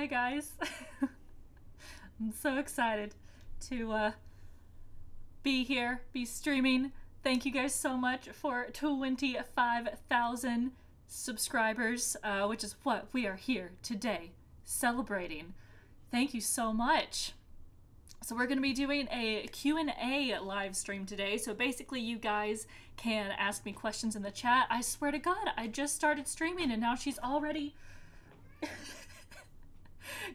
Hi guys. I'm so excited to be here, be streaming. Thank you guys so much for 25,000 subscribers, which is what we are here today celebrating. Thank you so much. So we're going to be doing a Q&A live stream today. So basically you guys can ask me questions in the chat. I swear to God, I just started streaming and now she's already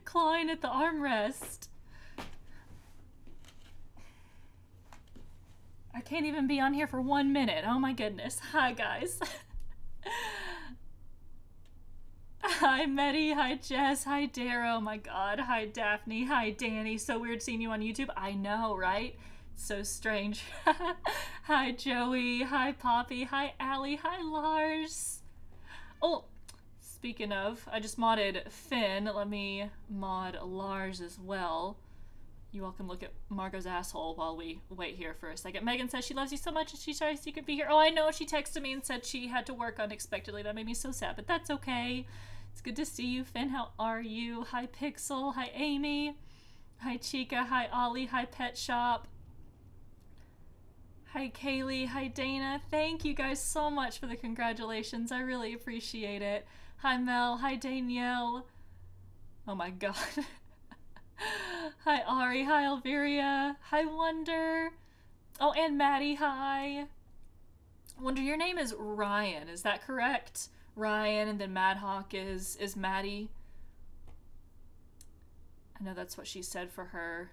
clawing at the armrest. I can't even be on here for 1 minute. Oh my goodness. Hi guys. Hi Medi, hi Jess, hi Dara, oh my god, hi Daphne, hi Danny, so weird seeing you on YouTube. I know, right? So strange. Hi Joey, hi Poppy, hi Allie, hi Lars. Oh, speaking of, I just modded Finn. Let me mod Lars as well. You all can look at Margo's asshole while we wait here for a second. Megan says she loves you so much and she's sorry you could be here. Oh, I know, she texted me and said she had to work unexpectedly. That made me so sad, but that's okay. It's good to see you, Finn. How are you? Hi, Pixel. Hi, Amy. Hi, Chica. Hi, Ollie. Hi, Pet Shop. Hi, Kaylee. Hi, Dana. Thank you guys so much for the congratulations. I really appreciate it. Hi, Mel. Hi, Danielle. Oh my god. Hi, Ari. Hi, Alveria. Hi, Wonder. Oh, and Maddie. Hi. Wonder, your name is Ryan. Is that correct? Ryan, and then Madhawk is Maddie. I know that's what she said for her.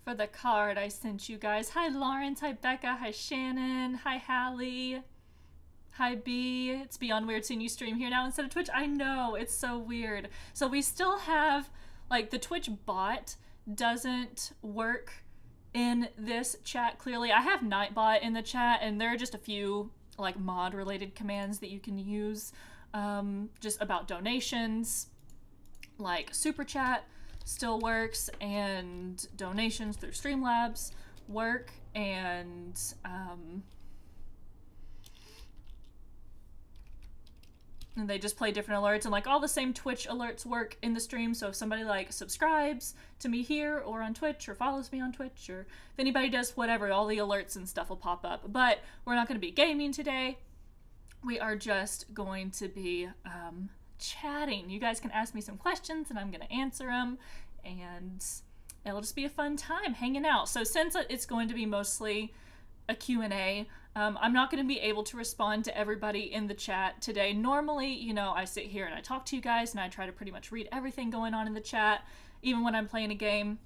For the card I sent you guys. Hi Lawrence, hi Becca, hi Shannon, hi Hallie, hi B. It's beyond weird seeing you stream here now instead of Twitch. I know, it's so weird. So we still have, like, the Twitch bot doesn't work in this chat clearly. I have Nightbot in the chat, and there are just a few like mod related commands that you can use, just about donations, like super chat still works, and donations through Streamlabs work, and they just play different alerts, and like all the same Twitch alerts work in the stream. So if somebody like subscribes to me here or on Twitch or follows me on Twitch, or if anybody does whatever, all the alerts and stuff will pop up. But we're not going to be gaming today. We are just going to be chatting. You guys can ask me some questions and I'm going to answer them, and it'll just be a fun time hanging out. So since it's going to be mostly a Q&A, I'm not going to be able to respond to everybody in the chat today. Normally, you know, I sit here and I talk to you guys and I try to pretty much read everything going on in the chat, even when I'm playing a game.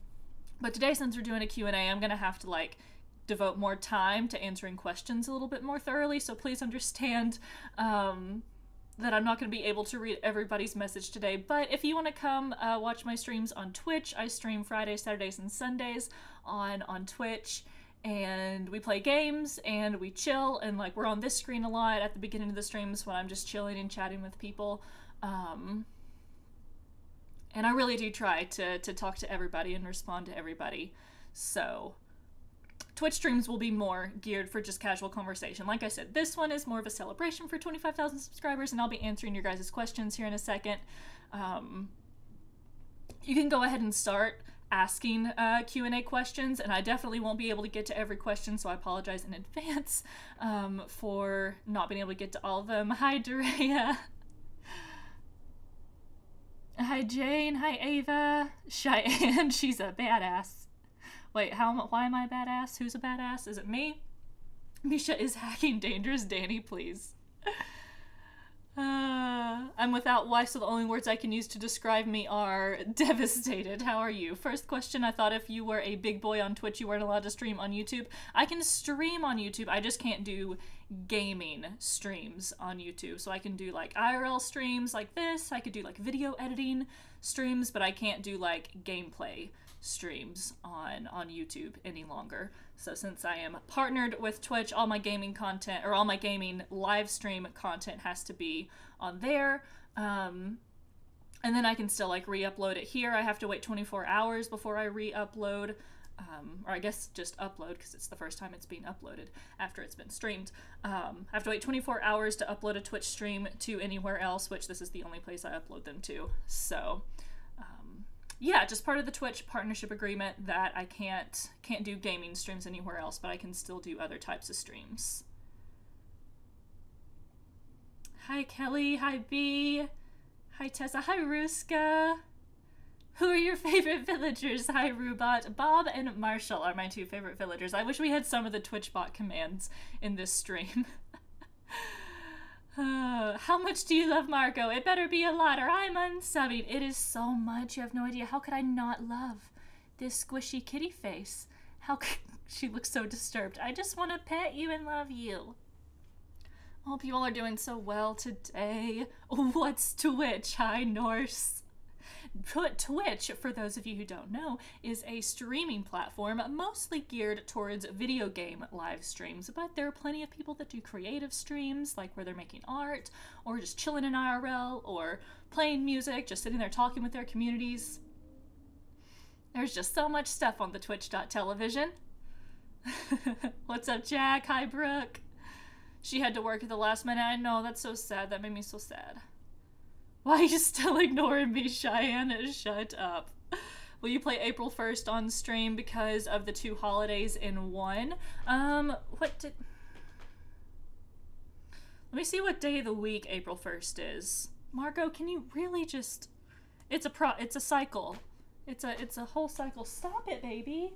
But today, since we're doing a Q&A, I'm going to have to like devote more time to answering questions a little bit more thoroughly. So please understand that I'm not going to be able to read everybody's message today. But if you want to come watch my streams on Twitch, I stream Fridays, Saturdays, and Sundays on Twitch. And we play games and we chill, and like we're on this screen a lot at the beginning of the streams when I'm just chilling and chatting with people. And I really do try to talk to everybody and respond to everybody. So Twitch streams will be more geared for just casual conversation. Like I said, this one is more of a celebration for 25,000 subscribers, and I'll be answering your guys' questions here in a second. You can go ahead and start asking Q&A questions, and I definitely won't be able to get to every question, so I apologize in advance for not being able to get to all of them. Hi Dorea. Hi Jane. Hi Ava. Cheyenne, she's a badass. Wait, why am I a badass? Who's a badass? Is it me? Misha is hacking dangerous. Danny, please. I'm without wife, so the only words I can use to describe me are devastated. How are you? First question, I thought if you were a big boy on Twitch, you weren't allowed to stream on YouTube. I can stream on YouTube, I just can't do gaming streams on YouTube. So I can do like IRL streams like this, I could do like video editing streams, but I can't do like gameplay streams on YouTube any longer. So since I am partnered with Twitch, all my gaming content, or all my gaming live stream content, has to be on there. And then I can still like re-upload it here. I have to wait 24 hours before I re-upload, or I guess just upload, because it's the first time it's being uploaded after it's been streamed. I have to wait 24 hours to upload a Twitch stream to anywhere else, which this is the only place I upload them to. So yeah, just part of the Twitch partnership agreement that I can't do gaming streams anywhere else, but I can still do other types of streams. Hi Kelly, hi B, hi Tessa, hi Ruska. Who are your favorite villagers? Hi Rubot. Bob and Marshall are my 2 favorite villagers. I wish we had some of the Twitch bot commands in this stream. How much do you love Margo? It better be a lot or I'm unsubbing. It is so much. You have no idea. How could I not love this squishy kitty face? How could... She looks so disturbed. I just want to pet you and love you. I hope you all are doing so well today. What's Twitch? Hi Norse. Twitch, for those of you who don't know, is a streaming platform mostly geared towards video game live streams, but there are plenty of people that do creative streams, like where they're making art, or just chilling in IRL, or playing music, just sitting there talking with their communities. There's just so much stuff on the Twitch.television. What's up, Jack? Hi, Brooke. She had to work at the last minute. I know, that's so sad. That made me so sad. Why are you still ignoring me, Cheyenne? Shut up. Will you play April 1st on stream because of the 2 holidays in one? Let me see what day of the week April 1st is. Margo, can you really just... It's a cycle. It's a whole cycle. Stop it, baby.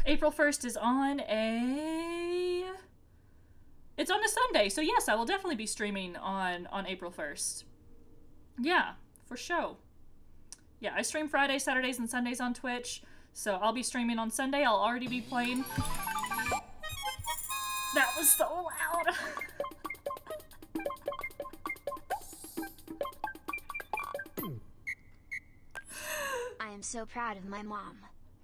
April 1st is on a... It's on a Sunday, so yes, I will definitely be streaming on April 1st. Yeah, for sure. Yeah, I stream Fridays, Saturdays, and Sundays on Twitch, so I'll be streaming on Sunday. I'll already be playing... That was so loud! I am so proud of my mom.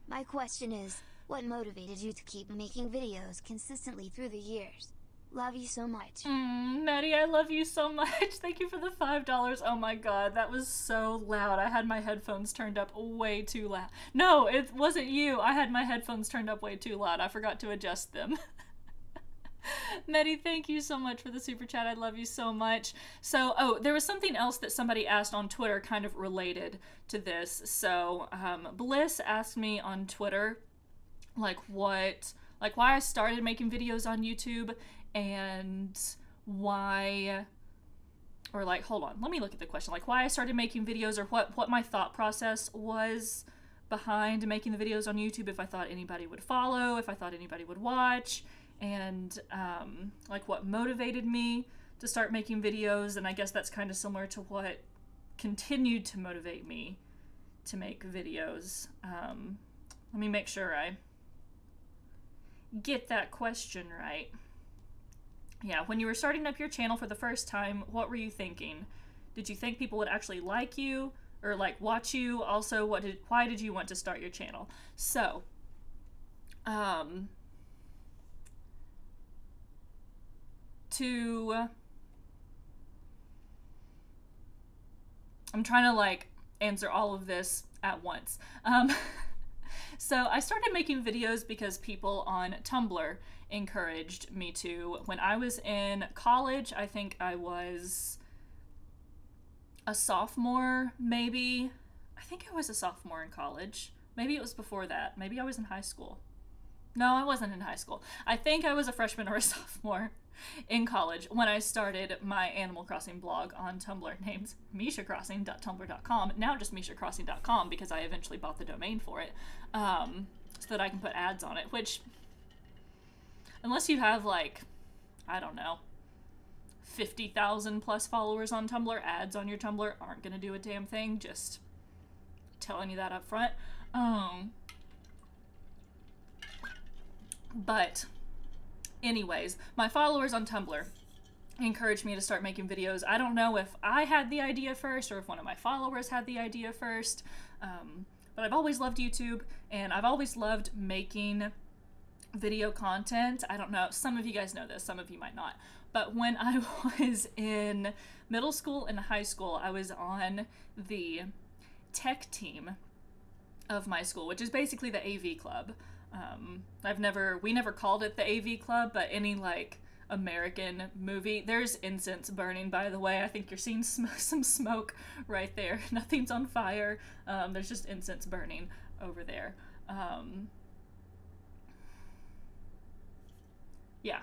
My question is, what motivated you to keep making videos consistently through the years? Love you so much. Maddie, I love you so much. Thank you for the $5. Oh my god, that was so loud. I had my headphones turned up way too loud. No, it wasn't you. I had my headphones turned up way too loud. I forgot to adjust them. Maddie, thank you so much for the super chat. I love you so much. So, oh, there was something else that somebody asked on Twitter kind of related to this. So, Bliss asked me on Twitter, like why I started making videos on YouTube, and why, or like, hold on, let me look at the question, like why I started making videos, or what my thought process was behind making the videos on YouTube, if I thought anybody would follow, if I thought anybody would watch, and like what motivated me to start making videos. And I guess that's kind of similar to what continued to motivate me to make videos. Let me make sure I get that question right. Yeah, when you were starting up your channel for the first time, what were you thinking? Did you think people would actually like you or like watch you? Also, why did you want to start your channel? So, I'm trying to like answer all of this at once. So I started making videos because people on Tumblr encouraged me to. When I was in college, I think I was a sophomore, maybe. I think I was a sophomore in college. Maybe it was before that. Maybe I was in high school. No, I wasn't in high school. I think I was a freshman or a sophomore in college when I started my Animal Crossing blog on Tumblr named mishacrossing.tumblr.com. Now just mishacrossing.com because I eventually bought the domain for it, so that I can put ads on it, which, unless you have like, I don't know, 50,000 plus followers on Tumblr, ads on your Tumblr aren't gonna do a damn thing. Just telling you that up front. But anyways, my followers on Tumblr encouraged me to start making videos. I don't know if I had the idea first or if one of my followers had the idea first, but I've always loved YouTube, and I've always loved making video content. I don't know, some of you guys know this, some of you might not, but when I was in middle school and high school, I was on the tech team of my school, which is basically the AV club. We never called it the AV club, but any like American movie. There's incense burning, by the way. I think you're seeing some smoke right there. Nothing's on fire. There's just incense burning over there. Yeah.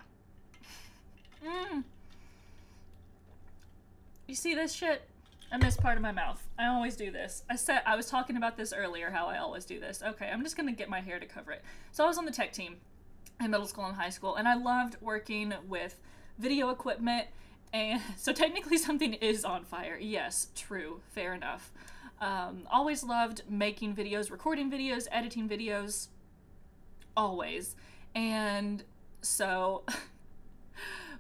You see this shit? I missed part of my mouth. I always do this. I was talking about this earlier, how I always do this. Okay, I'm just gonna get my hair to cover it. So I was on the tech team in middle school and high school, and I loved working with video equipment, and so technically something is on fire. Yes, true, fair enough. Always loved making videos, recording videos, editing videos, always. And so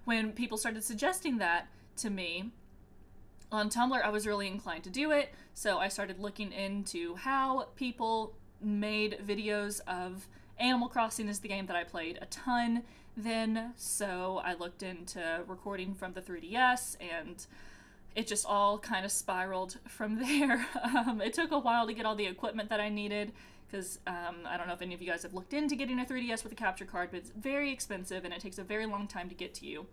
when people started suggesting that to me on Tumblr, I was really inclined to do it. So I started looking into how people made videos of Animal Crossing is the game that I played a ton then. So I looked into recording from the 3DS, and it just all kind of spiraled from there. It took a while to get all the equipment that I needed, because I don't know if any of you guys have looked into getting a 3DS with a capture card, but it's very expensive and it takes a very long time to get to you.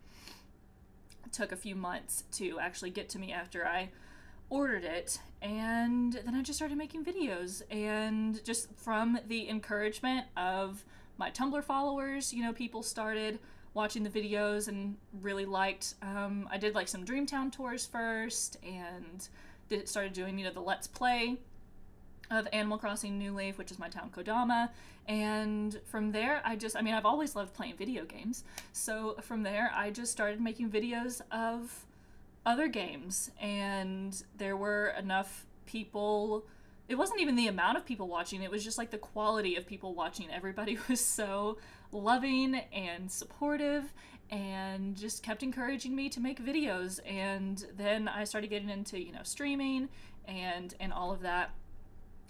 It took a few months to actually get to me after I ordered it, and then I just started making videos, and just from the encouragement of my Tumblr followers, you know, people started watching the videos and really liked, I did like some Dreamtown tours first, and started doing, you know, the Let's Play of Animal Crossing New Leaf, which is my town Kodama, and from there I've always loved playing video games, so from there I just started making videos of other games, and there were enough people. It wasn't even the amount of people watching, it was just like the quality of people watching. Everybody was so loving and supportive and just kept encouraging me to make videos, and then I started getting into, you know, streaming and all of that.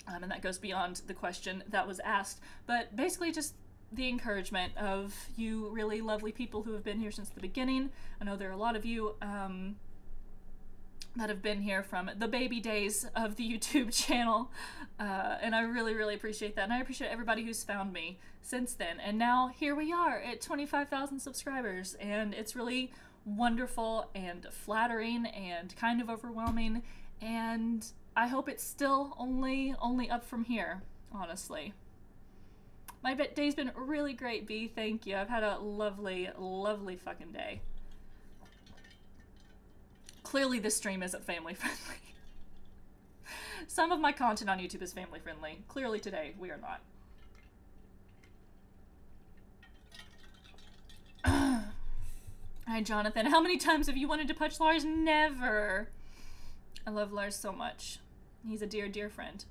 And that goes beyond the question that was asked, but basically just the encouragement of you really lovely people who have been here since the beginning. I know there are a lot of you that have been here from the baby days of the YouTube channel, and I really, really appreciate that, and I appreciate everybody who's found me since then, and now here we are at 25,000 subscribers, and it's really wonderful and flattering and kind of overwhelming, and I hope it's still only up from here, honestly. My day's been really great, B. Thank you. I've had a lovely, lovely fucking day. Clearly this stream isn't family friendly. Some of my content on YouTube is family friendly. Clearly today we are not. Hi, Jonathan. How many times have you wanted to punch Lars? Never. I love Lars so much. He's a dear, dear friend.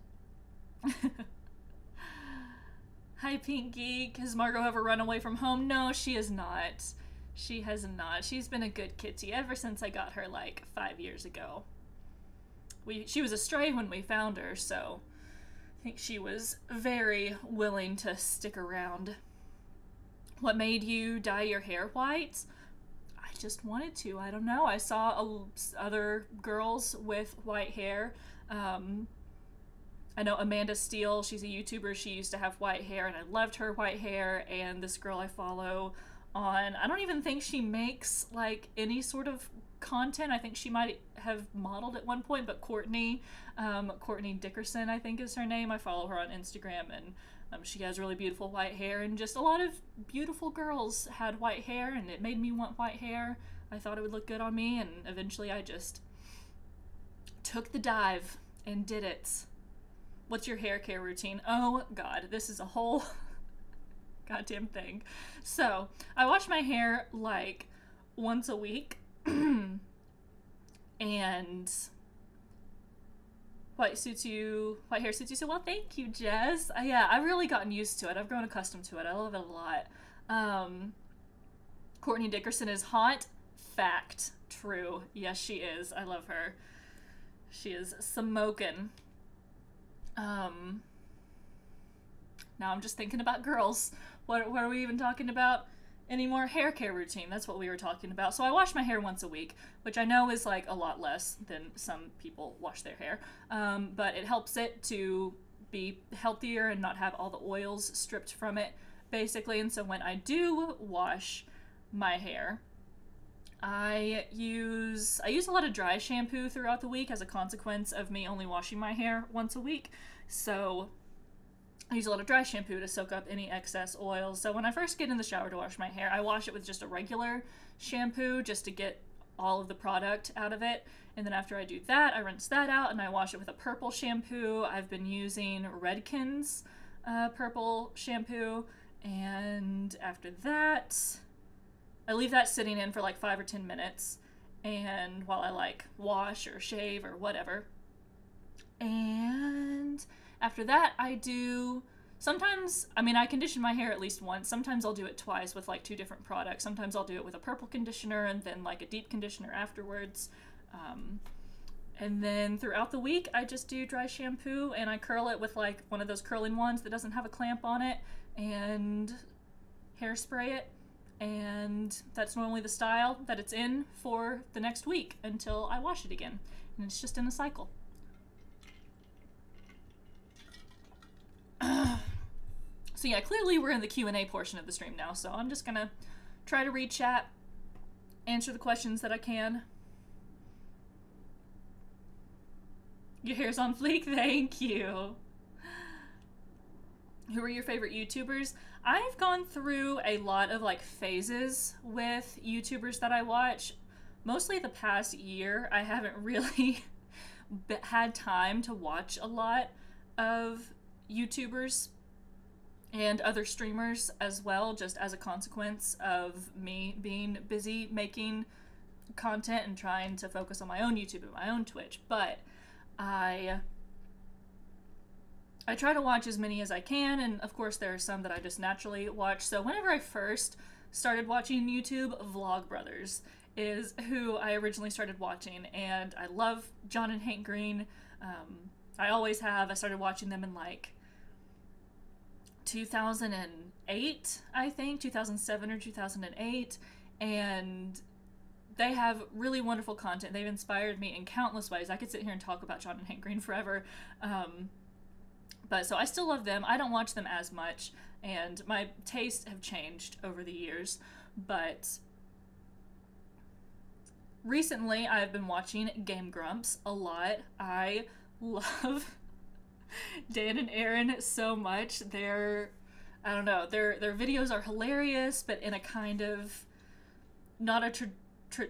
Hi, Pink Geek. Has Margo ever run away from home? No, she has not. She has not. She's been a good kitty ever since I got her like 5 years ago. She was a stray when we found her, so I think she was very willing to stick around. What made you dye your hair white? I just wanted to. I don't know. I saw other girls with white hair. I know Amanda Steele, she's a YouTuber, she used to have white hair, and I loved her white hair, and this girl I follow on, I don't even think she makes like any sort of content. I think she might have modeled at one point, but Courtney Dickerson, I think is her name. I follow her on Instagram, and she has really beautiful white hair, and just a lot of beautiful girls had white hair, and it made me want white hair. I thought it would look good on me, and eventually I just took the dive and did it. What's your hair care routine? Oh god, this is a whole goddamn thing. So I wash my hair like once a week and white hair suits you so well. Thank you, Jess. Yeah, I've really gotten used to it. I've grown accustomed to it. I love it a lot. Courtney Dickerson is hot. Fact. True. Yes, she is. I love her. She is smoking. Now I'm just thinking about girls. What are we even talking about anymore? Hair care routine. That's what we were talking about. So I wash my hair once a week, which I know is like a lot less than some people wash their hair. But it helps it to be healthier and not have all the oils stripped from it, basically. And so when I do wash my hair, I use a lot of dry shampoo throughout the week as a consequence of me only washing my hair once a week. So I use a lot of dry shampoo to soak up any excess oils. So when I first get in the shower to wash my hair, I wash it with just a regular shampoo just to get all of the product out of it. And then after I do that, I rinse that out and I wash it with a purple shampoo. I've been using Redken's purple shampoo. And after that, I leave that sitting in for like 5 or 10 minutes. And while I like wash or shave or whatever. And after that, I do, sometimes, I mean, I condition my hair at least once. Sometimes I'll do it twice with like 2 different products. Sometimes I'll do it with a purple conditioner and then like a deep conditioner afterwards. And then throughout the week, I just do dry shampoo and I curl it with like one of those curling ones that doesn't have a clamp on it and hairspray it. And that's normally the style that it's in for the next week until I wash it again. And it's just in a cycle. So yeah, clearly we're in the Q&A portion of the stream now, so I'm just gonna try to read chat, answer the questions that I can. Your hair's on fleek, thank you. Who are your favorite YouTubers? I've gone through a lot of like phases with YouTubers that I watch. Mostly the past year, I haven't really had time to watch a lot of YouTubers and other streamers as well, just as a consequence of me being busy making content and trying to focus on my own YouTube and my own Twitch. But I try to watch as many as I can, and of course there are some that I just naturally watch. So whenever I first started watching YouTube, Vlogbrothers is who I originally started watching, and I love John and Hank Green. I always have. I started watching them in like 2008, I think, 2007 or 2008, and they have really wonderful content. They've inspired me in countless ways. I could sit here and talk about John and Hank Green forever. But so I still love them. I don't watch them as much, and my tastes have changed over the years. But recently, I've been watching Game Grumps a lot. I love Dan and Aaron so much. I don't know, their videos are hilarious, but in a kind of not a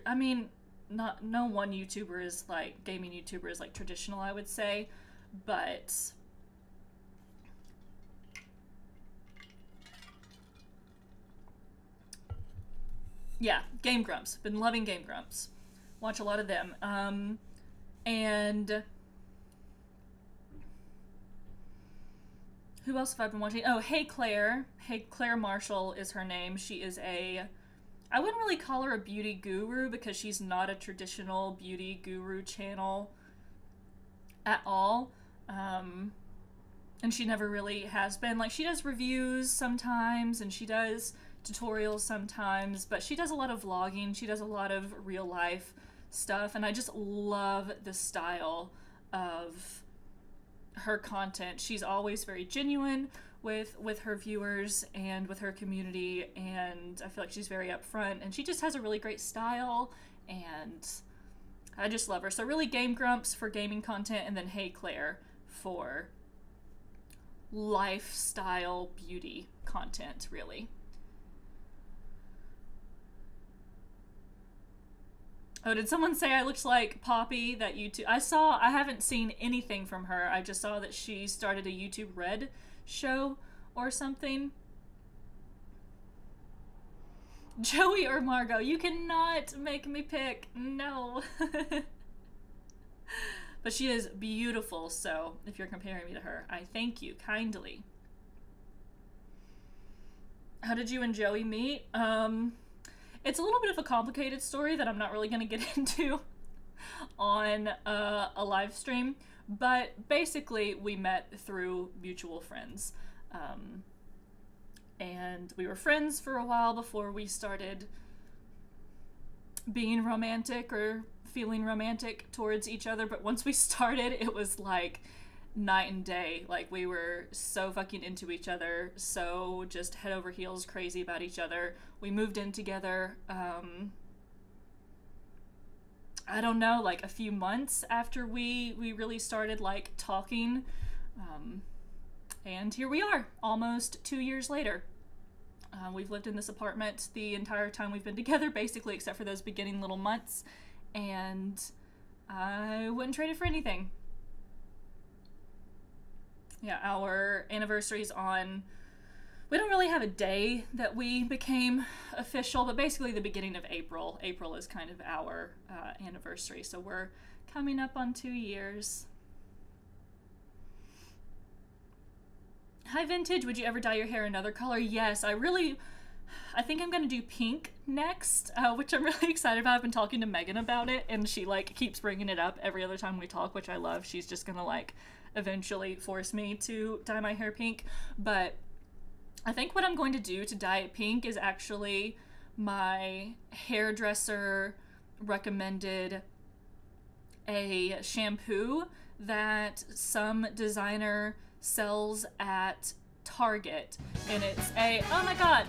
I mean, no one YouTuber is like, gaming YouTuber is like traditional, I would say, but yeah, Game Grumps. Been loving Game Grumps. Watch a lot of them. And who else have I been watching? Oh, Hey Claire. Hey Claire Marshall is her name. She is I wouldn't really call her a beauty guru because she's not a traditional beauty guru channel at all. And she never really has been. Like, she does reviews sometimes and she does tutorials sometimes, but she does a lot of vlogging. She does a lot of real life stuff, and I just love the style of her content. She's always very genuine with her viewers and with her community, and I feel like she's very upfront, and she just has a really great style, and I just love her. So really Game Grumps for gaming content, and then Hey Claire for lifestyle beauty content, really. Oh, did someone say I looked like Poppy, that YouTube? I haven't seen anything from her. I just saw that she started a YouTube Red show or something. Joey or Margo, you cannot make me pick. No. But she is beautiful, so if you're comparing me to her, I thank you kindly. How did you and Joey meet? It's a little bit of a complicated story that I'm not really going to get into on a live stream, but basically we met through mutual friends. And we were friends for a while before we started being romantic or feeling romantic towards each other, but once we started, it was like night and day. Like, we were so fucking into each other, so just head over heels crazy about each other. We moved in together I don't know, like a few months after we really started like talking. And here we are, almost 2 years later. We've lived in this apartment the entire time we've been together, basically, except for those beginning little months. And I wouldn't trade it for anything. Yeah, our anniversary's on... We don't really have a day that we became official, but basically the beginning of April. April is kind of our anniversary, so we're coming up on 2 years. Hi, Vintage. Would you ever dye your hair another color? Yes, I think I'm going to do pink next, which I'm really excited about. I've been talking to Megan about it, and she, like, keeps bringing it up every other time we talk, which I love. She's just going to, like, eventually force me to dye my hair pink. But I think what I'm going to do to dye it pink is actually my hairdresser recommended a shampoo that some designer sells at Target, and it's a, oh my god,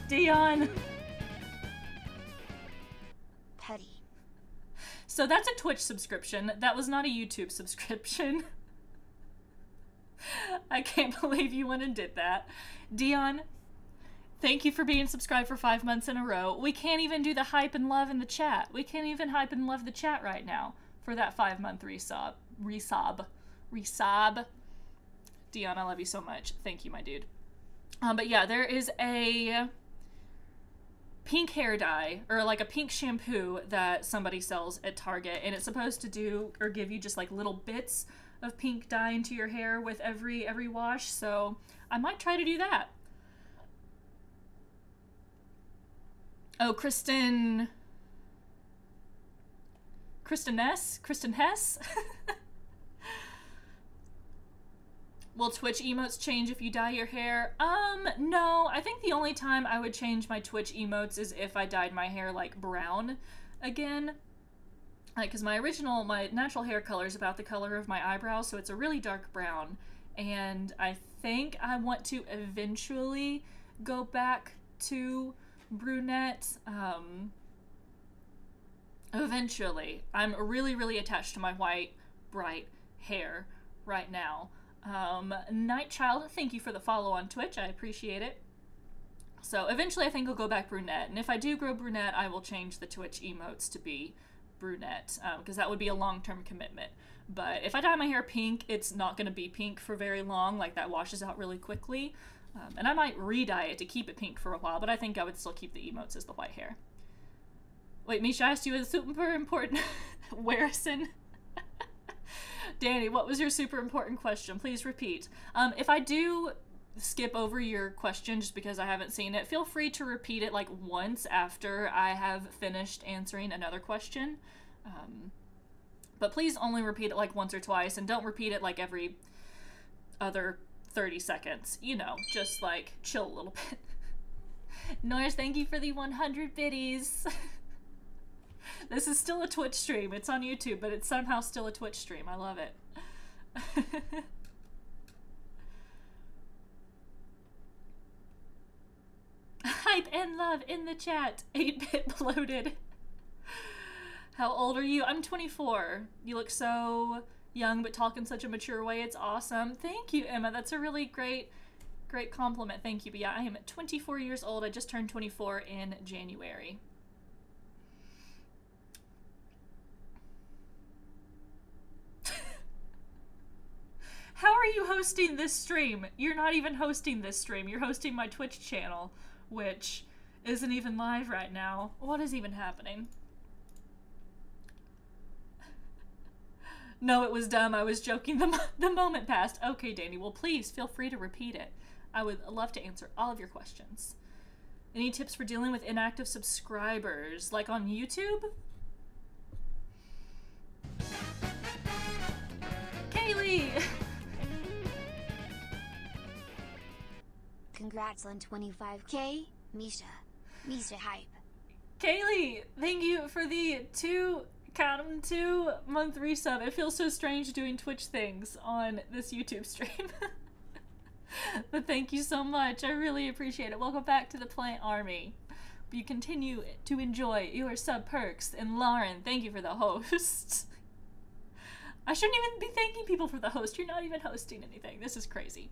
Dion. Petty. So that's a Twitch subscription. That was not a YouTube subscription. I can't believe you went and did that. Dion, thank you for being subscribed for 5 months in a row. We can't even do the hype and love in the chat. We can't even hype and love the chat right now for that 5-month resub. Dion, I love you so much. Thank you, my dude. But yeah, there is a pink hair dye, or like a pink shampoo that somebody sells at Target, and it's supposed to do, or give you just like little bits of pink dye into your hair with every wash, so I might try to do that. Oh, Kristen Hess? Will Twitch emotes change if you dye your hair? No. I think the only time I would change my Twitch emotes is if I dyed my hair, like, brown again. Like, because my natural hair color is about the color of my eyebrows, so it's a really dark brown. And I think I want to eventually go back to brunette. Eventually. I'm really, really attached to my white, bright hair right now. Nightchild, thank you for the follow on Twitch. I appreciate it. So eventually I think I'll go back brunette. And if I do grow brunette, I will change the Twitch emotes to be brunette, because that would be a long-term commitment. But if I dye my hair pink, it's not going to be pink for very long. Like, that washes out really quickly. And I might re-dye it to keep it pink for a while, but I think I would still keep the emotes as the white hair. Wait, Misha asked you a super important... Warrison? Danny, what was your super important question? Please repeat. If I do skip over your question just because I haven't seen it, feel free to repeat it like once after I have finished answering another question. But please only repeat it like once or twice, and don't repeat it like every other 30 seconds. You know, just like chill a little bit. Norris, thank you for the 100 biddies. This is still a Twitch stream. It's on YouTube, but it's somehow still a Twitch stream. I love it. Hype and love in the chat. 8-bit bloated. How old are you? I'm 24. You look so young, but talk in such a mature way. It's awesome. Thank you, Emma. That's a really great compliment. Thank you. But yeah, I am 24 years old. I just turned 24 in January. How are you hosting this stream? You're not even hosting this stream. You're hosting my Twitch channel, which isn't even live right now. What is even happening? No, it was dumb. I was joking. The moment passed. Okay, Danny. Well, please feel free to repeat it. I would love to answer all of your questions. Any tips for dealing with inactive subscribers, like on YouTube? Kaylee! Congrats on 25K, Misha. Misha hype. Kaylee, thank you for the 2-month resub. It feels so strange doing Twitch things on this YouTube stream. But thank you so much. I really appreciate it. Welcome back to the Plant Army. you continue to enjoy your sub perks. And Lauren, thank you for the host. I shouldn't even be thanking people for the host. You're not even hosting anything. This is crazy.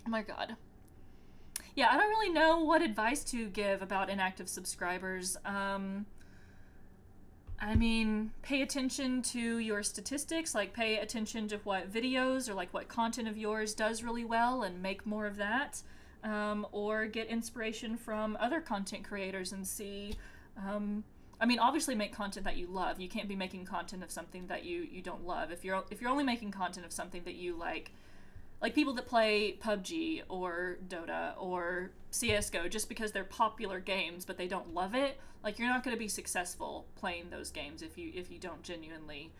Oh my god. Yeah, I don't really know what advice to give about inactive subscribers. I mean, pay attention to your statistics, like pay attention to what videos or like what content of yours does really well and make more of that. Or get inspiration from other content creators and see, I mean, obviously make content that you love. You can't be making content of something that you don't love. If you're only making content of something that you like people that play PUBG or Dota or CSGO just because they're popular games but they don't love it, like you're not going to be successful playing those games if you don't genuinely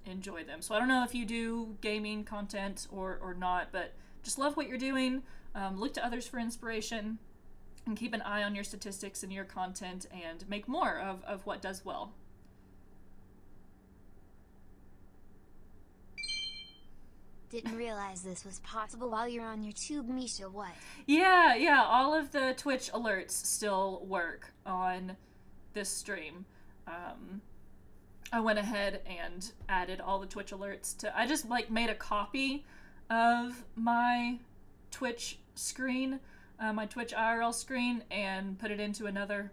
enjoy them. So I don't know if you do gaming content or not, but just love what you're doing. Look to others for inspiration and keep an eye on your statistics and your content and make more of what does well. Didn't realize this was possible while you're on YouTube, Misha. What? Yeah, all of the Twitch alerts still work on this stream. I went ahead and added all the Twitch alerts to... I just, like, made a copy of my Twitch screen, my Twitch IRL screen, and put it into another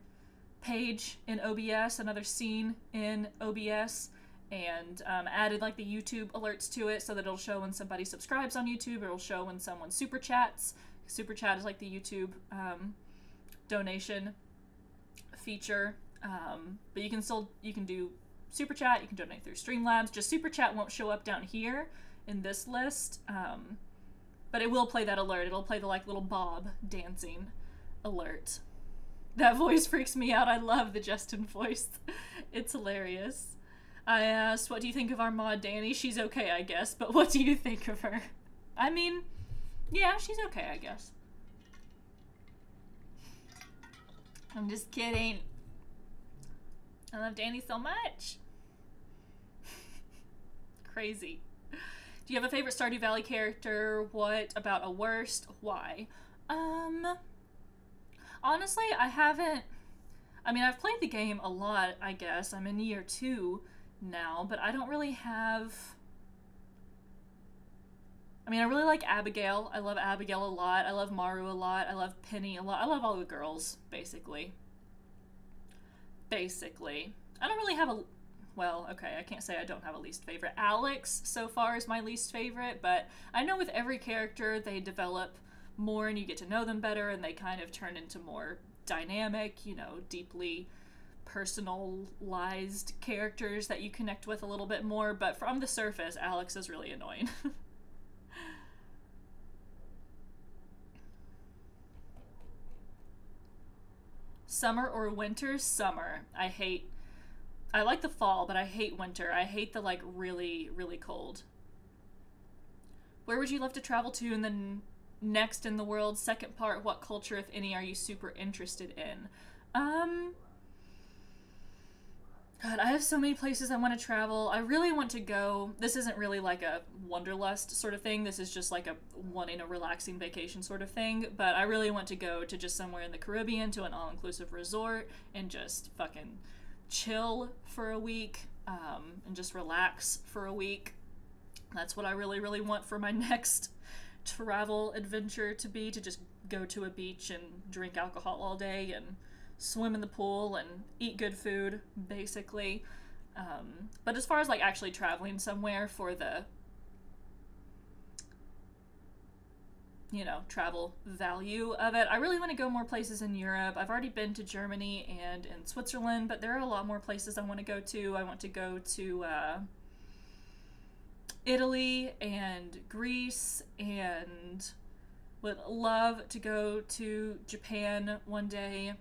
page in OBS, another scene in OBS, and added like the YouTube alerts to it so that it'll show when somebody subscribes on YouTube. It'll show when someone super chats. Super chat is like the YouTube donation feature, but you can do super chat. You can donate through Streamlabs. Just super chat won't show up down here in this list, but it will play that alert. It'll play the like little Bob dancing alert. That voice freaks me out. I love the Justin voice. It's hilarious. I asked, what do you think of our mod, Danny? She's okay, I guess, but what do you think of her? I mean, yeah, she's okay, I guess. I'm just kidding. I love Danny so much. Crazy. Do you have a favorite Stardew Valley character? What about a worst? Why? Honestly, I haven't... I mean, I've played the game a lot, I guess. I'm in year 2 now, but I don't really have... I mean, I really like Abigail. I love Abigail a lot. I love Maru a lot. I love Penny a lot. I love all the girls, basically. I don't really have a... Well, okay, I can't say I don't have a least favorite. Alex, so far, is my least favorite, but I know with every character, they develop more and you get to know them better, and they kind of turn into more dynamic, you know, deeply personalized characters that you connect with a little bit more, but from the surface, Alex is really annoying. Summer or winter? Summer. I like the fall, but I hate winter. I hate the, like, really, really cold. Where would you love to travel to in the next in the world? Second part, what culture, if any, are you super interested in? God, I have so many places I want to travel. I really want to go... This isn't really like a wanderlust sort of thing. This is just like a wanting a relaxing vacation sort of thing. But I really want to go to just somewhere in the Caribbean, to an all-inclusive resort, and just fucking chill for a week, and just relax for a week. That's what I really, really want for my next travel adventure to be, to just go to a beach and drink alcohol all day and swim in the pool and eat good food, basically. But as far as like actually traveling somewhere for the, you know, travel value of it, I really want to go more places in Europe. I've already been to Germany and in Switzerland, but there are a lot more places I want to go to. I want to go to Italy and Greece, and would love to go to Japan one day.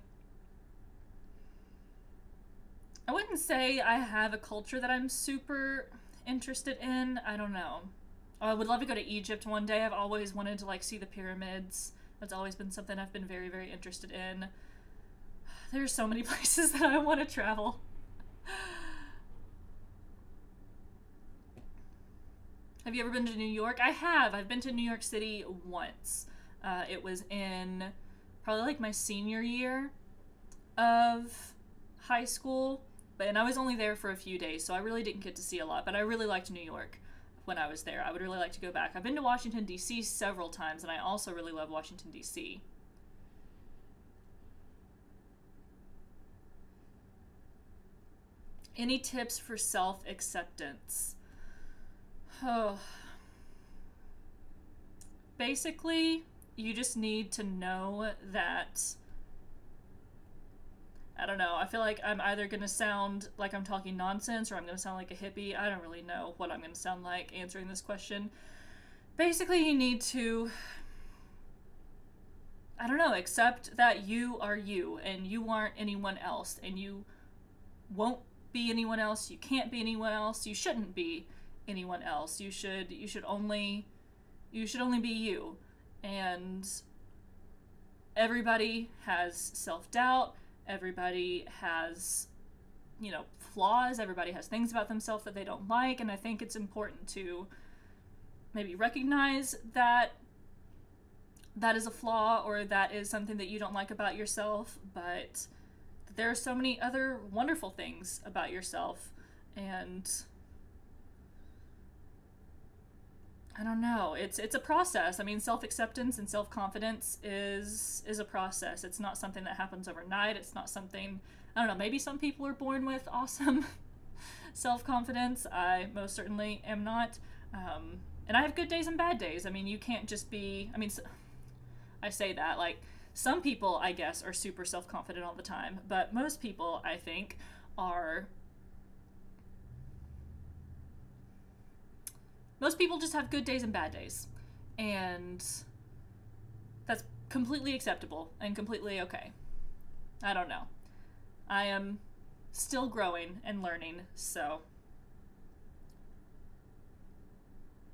I wouldn't say I have a culture that I'm super interested in. I don't know. I would love to go to Egypt one day. I've always wanted to, like, see the pyramids. That's always been something I've been very, very interested in. There's so many places that I want to travel. Have you ever been to New York? I have. I've been to New York City once. It was in probably like my senior year of high school, and I was only there for a few days, so I really didn't get to see a lot, but I really liked New York when I was there. I would really like to go back. I've been to Washington, D.C. several times, and I also really love Washington, D.C. Any tips for self-acceptance? Oh. Basically, you just need to know that, I don't know, I feel like I'm either going to sound like I'm talking nonsense or I'm going to sound like a hippie. I don't really know what I'm going to sound like answering this question. Basically, you need to, I don't know, accept that you are you and you aren't anyone else and you won't be anyone else. You can't be anyone else. You shouldn't be anyone else. You should only be you. And everybody has self-doubt. Everybody has, you know, flaws. Everybody has things about themselves that they don't like. And I think it's important to maybe recognize that that is a flaw or that is something that you don't like about yourself, but there are so many other wonderful things about yourself. And I don't know, it's a process. I mean, self-acceptance and self-confidence is a process. It's not something that happens overnight. It's not something, I don't know, maybe some people are born with awesome self-confidence. I most certainly am not. And I have good days and bad days. I mean, you can't just be, I mean, I say that, like, some people, I guess, are super self-confident all the time, but most people, I think, are... Most people just have good days and bad days, and that's completely acceptable and completely okay. I don't know. I am still growing and learning, so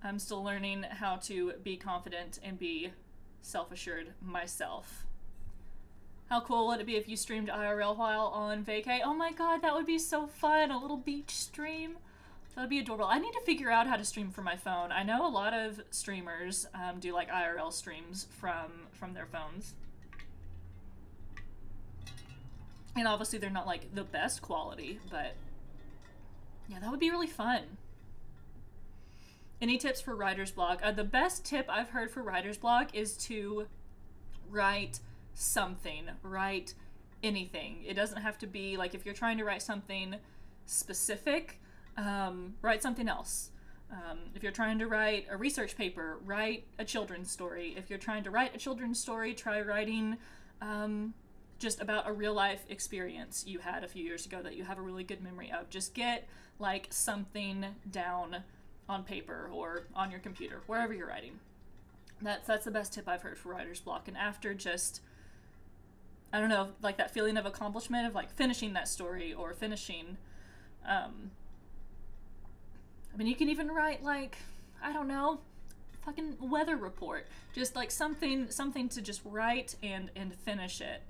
I'm still learning how to be confident and be self-assured myself. How cool would it be if you streamed IRL while on vacay? Oh my god, that would be so fun! A little beach stream. That would be adorable. I need to figure out how to stream from my phone. I know a lot of streamers do like IRL streams from their phones. And obviously they're not like the best quality, but yeah, that would be really fun. Any tips for writer's block? The best tip I've heard for writer's block is to write something. Write anything. It doesn't have to be, like, if you're trying to write something specific, write something else. If you're trying to write a research paper, write a children's story. If you're trying to write a children's story, try writing just about a real life experience you had a few years ago that you have a really good memory of. Just get, like, something down on paper or on your computer, wherever you're writing. That's the best tip I've heard for writer's block. And after, just, I don't know, like that feeling of accomplishment of like finishing that story or finishing, I mean, you can even write, like, I don't know, fucking weather report. Just like something to just write and finish it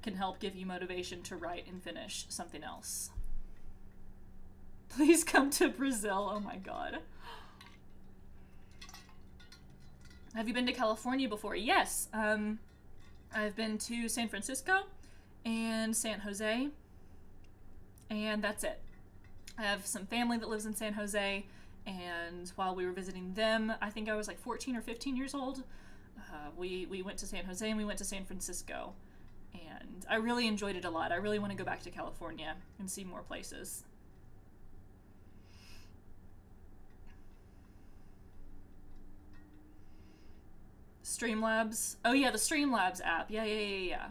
can help give you motivation to write and finish something else. Please come to Brazil. Oh my god. Have you been to California before? Yes. I've been to San Francisco and San Jose, and that's it. I have some family that lives in San Jose, and while we were visiting them, I think I was like 14 or 15 years old, we went to San Jose and we went to San Francisco, and I really enjoyed it a lot. I really want to go back to California and see more places. Streamlabs. Oh yeah, the Streamlabs app. Yeah.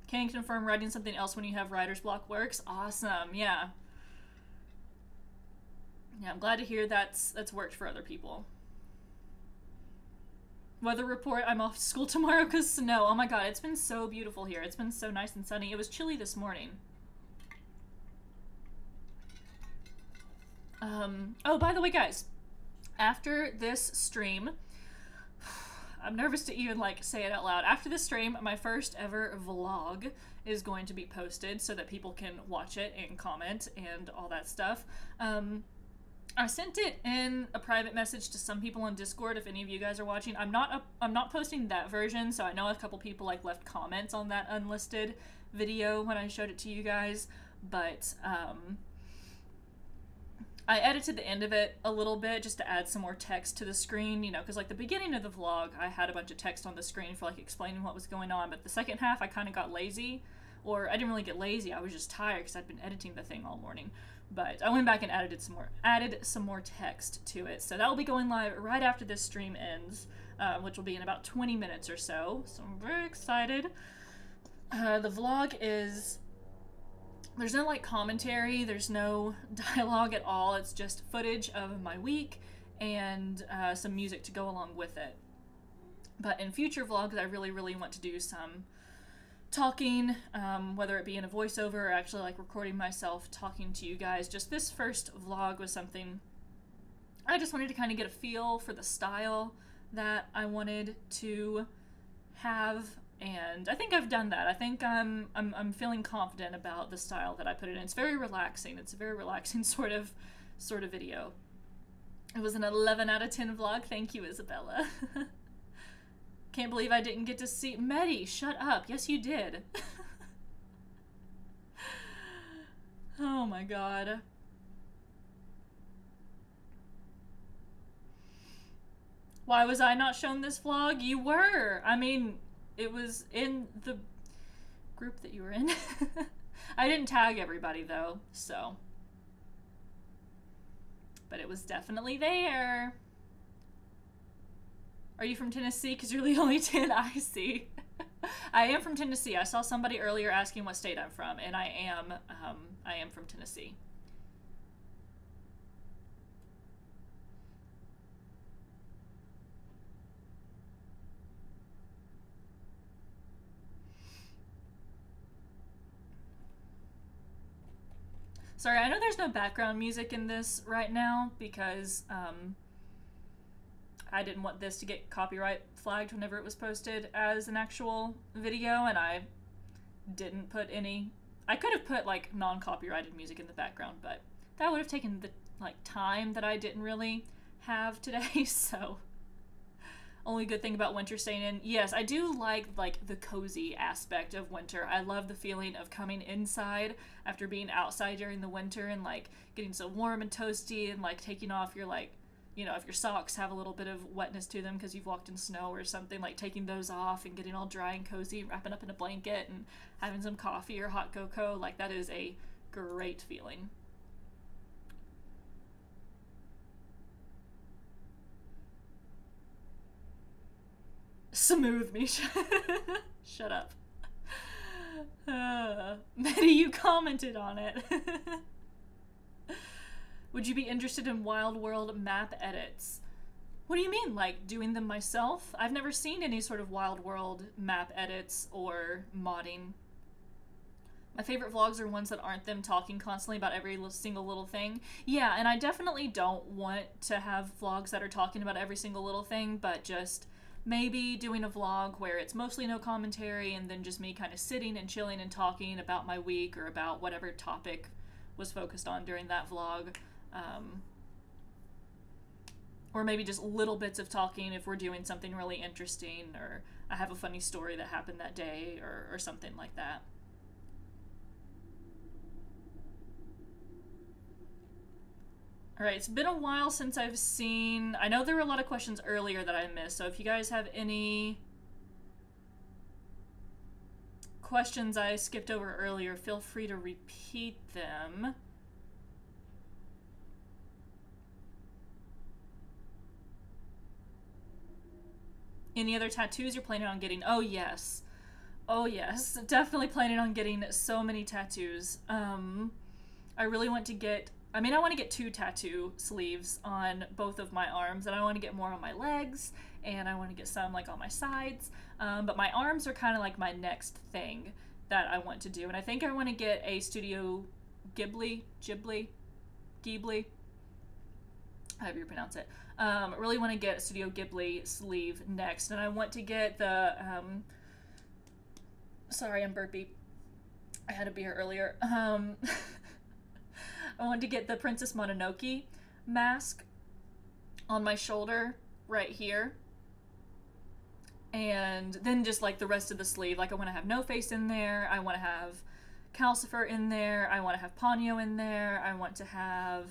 Can confirm writing something else when you have writer's block works. Awesome. Yeah, I'm glad to hear that's worked for other people. Weather report, I'm off to school tomorrow because snow. Oh my god, it's been so beautiful here. It's been so nice and sunny. It was chilly this morning. Oh, by the way, guys, after this stream, I'm nervous to even, like, say it out loud. After this stream, my first ever vlog is going to be posted so that people can watch it and comment and all that stuff. I sent it in a private message to some people on Discord. If any of you guys are watching, I'm not posting that version, so I know a couple people like left comments on that unlisted video when I showed it to you guys. But I edited the end of it a little bit just to add some more text to the screen, you know, because like the beginning of the vlog, I had a bunch of text on the screen for like explaining what was going on, but the second half I kind of got lazy, or I didn't really get lazy, I was just tired because I'd been editing the thing all morning. But I went back and added some more text to it, so that will be going live right after this stream ends, which will be in about 20 minutes or so. So I'm very excited. The vlog is. There's no like commentary, there's no dialogue at all, it's just footage of my week and some music to go along with it. But in future vlogs, I really want to do some talking, whether it be in a voiceover or actually like recording myself talking to you guys. Just this first vlog was something I just wanted to kind of get a feel for the style that I wanted to have. And I think I've done that. I think I'm feeling confident about the style that I put it in. It's very relaxing. It's a very relaxing sort of video. It was an 11 out of 10 vlog. Thank you, Isabella. Can't believe I didn't get to see Medi. Shut up. Yes, you did. Oh my god. Why was I not shown this vlog? You were. I mean, it was in the group that you were in. I didn't tag everybody though, so. But it was definitely there. Are you from Tennessee? Because you're the only 10 I see. I am from Tennessee. I saw somebody earlier asking what state I'm from, and I am from Tennessee. Sorry, I know there's no background music in this right now because I didn't want this to get copyright flagged whenever it was posted as an actual video, and I didn't put any. I could have put like non-copyrighted music in the background, but that would have taken the like time that I didn't really have today. So only good thing about winter staying in. Yes, I do like the cozy aspect of winter. I love the feeling of coming inside after being outside during the winter and like getting so warm and toasty and like taking off your like, you know, if your socks have a little bit of wetness to them because you've walked in snow or something, like taking those off and getting all dry and cozy, wrapping up in a blanket and having some coffee or hot cocoa, like that is a great feeling. Smooth me. Shut up. Medi, you commented on it. Would you be interested in Wild World map edits? What do you mean, like doing them myself? I've never seen any sort of Wild World map edits or modding. My favorite vlogs are ones that aren't them talking constantly about every single little thing. Yeah, and I definitely don't want to have vlogs that are talking about every single little thing, but just maybe doing a vlog where it's mostly no commentary and then just me kind of sitting and chilling and talking about my week or about whatever topic was focused on during that vlog. Or maybe just little bits of talking if we're doing something really interesting or I have a funny story that happened that day or something like that. Alright, it's been a while since I've seen... I know there were a lot of questions earlier that I missed, so if you guys have any questions I skipped over earlier, feel free to repeat them. Any other tattoos you're planning on getting? Oh, yes. Oh, yes. Definitely planning on getting so many tattoos. I really want to get... I mean, I want to get 2 tattoo sleeves on both of my arms, and I want to get more on my legs, and I want to get some, like, on my sides. But my arms are kind of like my next thing that I want to do, and I think I want to get a Studio Ghibli, however you pronounce it. I really want to get a Studio Ghibli sleeve next, and I want to get the, sorry, I'm burpy. I had a beer earlier. I want to get the Princess Mononoke mask on my shoulder right here. And then just like the rest of the sleeve, like I want to have No Face in there, I want to have Calcifer in there, I want to have Ponyo in there, I want to have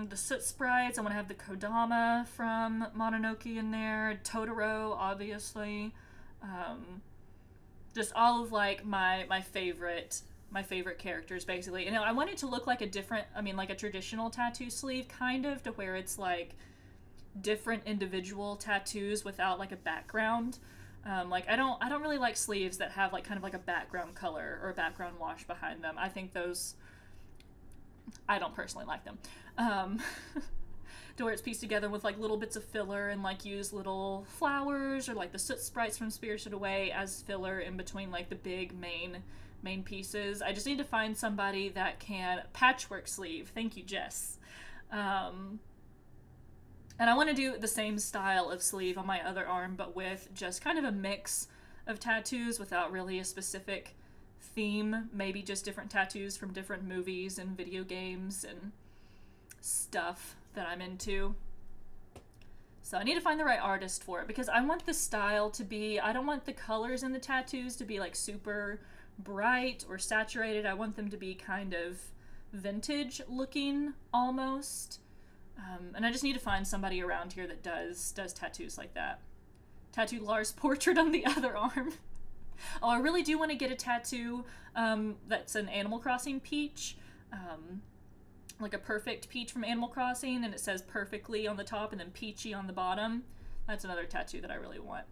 the Soot Sprites, I want to have the Kodama from Mononoke in there, Totoro, obviously, just all of like my favorite characters, basically. And I want it to look like a different, I mean, like a traditional tattoo sleeve, kind of, to where it's like different individual tattoos without like a background. Like I don't really like sleeves that have like kind of like a background color or a background wash behind them. I think those, I don't personally like them. To where it's pieced together with like little bits of filler and like use little flowers or like the Soot Sprites from Spirited Away as filler in between like the big main pieces. I just need to find somebody that can patchwork sleeve. Thank you, Jess. And I want to do the same style of sleeve on my other arm, but with just kind of a mix of tattoos without really a specific theme. Maybe just different tattoos from different movies and video games and stuff that I'm into. So I need to find the right artist for it, because I want the style to be, I don't want the colors in the tattoos to be like super bright or saturated. I want them to be kind of vintage looking almost. And I just need to find somebody around here that does tattoos like that. Tattoo Lars' portrait on the other arm. Oh, I really do want to get a tattoo that's an Animal Crossing peach. Like a perfect peach from Animal Crossing, and it says perfectly on the top and then peachy on the bottom. That's another tattoo that I really want.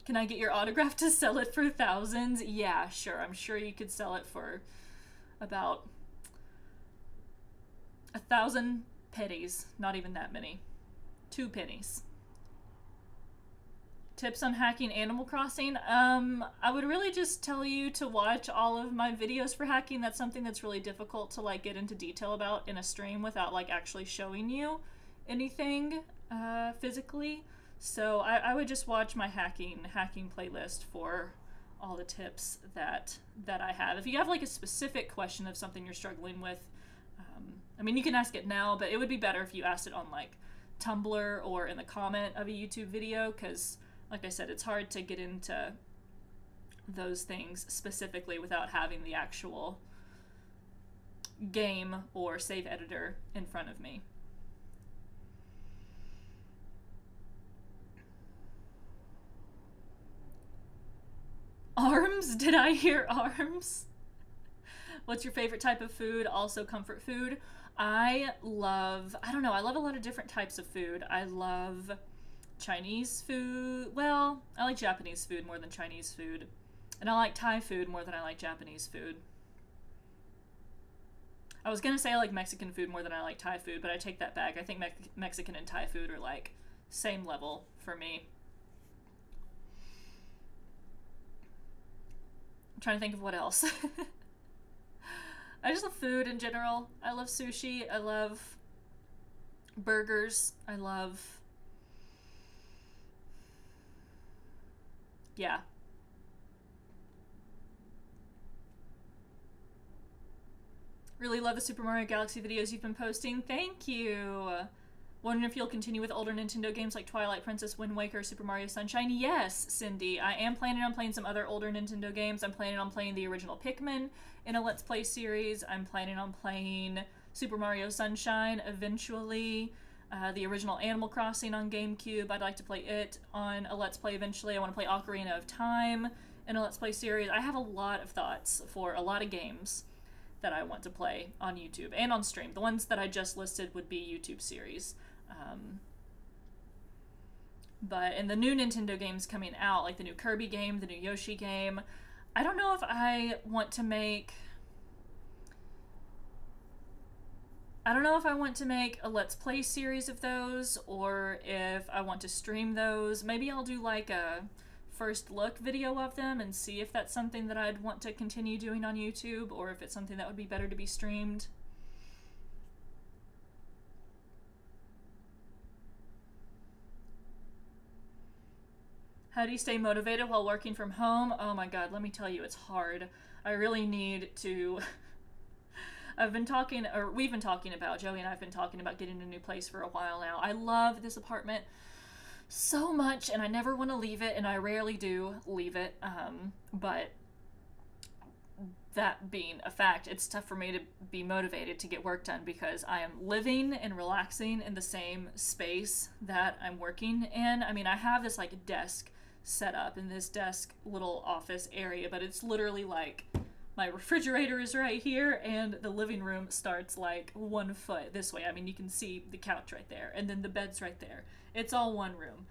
Can I get your autograph to sell it for thousands? Yeah, sure. I'm sure you could sell it for about 1,000 pennies. Not even that many. 2 pennies. Tips on hacking Animal Crossing? I would really just tell you to watch all of my videos for hacking. That's something that's really difficult to like get into detail about in a stream without like actually showing you anything physically. So I would just watch my hacking playlist for all the tips that I have. If you have like a specific question of something you're struggling with, I mean, you can ask it now, but it would be better if you asked it on like Tumblr or in the comment of a YouTube video, because like I said, it's hard to get into those things specifically without having the actual game or save editor in front of me. Arms? Did I hear arms? What's your favorite type of food? Also comfort food. I love a lot of different types of food. I love Chinese food. Well, I like Japanese food more than Chinese food. And I like Thai food more than I like Japanese food. I was gonna say I like Mexican food more than I like Thai food, but I take that back. I think Mexican and Thai food are like same level for me. I'm trying to think of what else. I just love food in general. I love sushi. I love burgers. I love... yeah. Really love the Super Mario Galaxy videos you've been posting. Thank you. Wondering if you'll continue with older Nintendo games like Twilight Princess, Wind Waker, Super Mario Sunshine. Yes, Cindy. I am planning on playing some other older Nintendo games. I'm planning on playing the original Pikmin in a Let's Play series. I'm planning on playing Super Mario Sunshine eventually. The original Animal Crossing on GameCube. I'd like to play it on a Let's Play eventually. I want to play Ocarina of Time in a Let's Play series. I have a lot of thoughts for a lot of games that I want to play on YouTube and on stream. The ones that I just listed would be YouTube series. But in the new Nintendo games coming out, like the new Kirby game, the new Yoshi game, I don't know if I want to make... I don't know if I want to make a Let's Play series of those, or if I want to stream those. Maybe I'll do like a first look video of them and see if that's something that I'd want to continue doing on YouTube, or if it's something that would be better to be streamed. How do you stay motivated while working from home? Oh my god, let me tell you, it's hard. I really need to... we've been talking about, Joey and I have been talking about getting a new place for a while now. I love this apartment so much, and I never want to leave it, and I rarely do leave it, but that being a fact, it's tough for me to be motivated to get work done because I am living and relaxing in the same space that I'm working in. I mean, I have this like desk set up in this desk little office area, but it's literally like my refrigerator is right here and the living room starts like 1 foot this way. I mean, you can see the couch right there and then the bed's right there. It's all one room.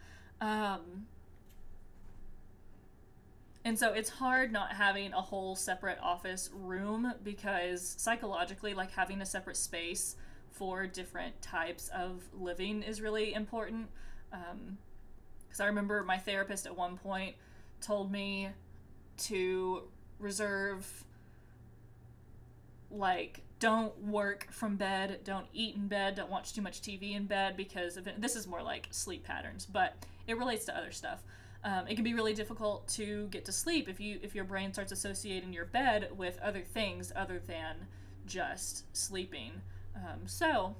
And so it's hard not having a whole separate office room because psychologically, like having a separate space for different types of living is really important. Because I remember my therapist at one point told me to reserve, like, don't work from bed, don't eat in bed, don't watch too much TV in bed because of it. This is more like sleep patterns, but it relates to other stuff. It can be really difficult to get to sleep if your brain starts associating your bed with other things other than just sleeping. So,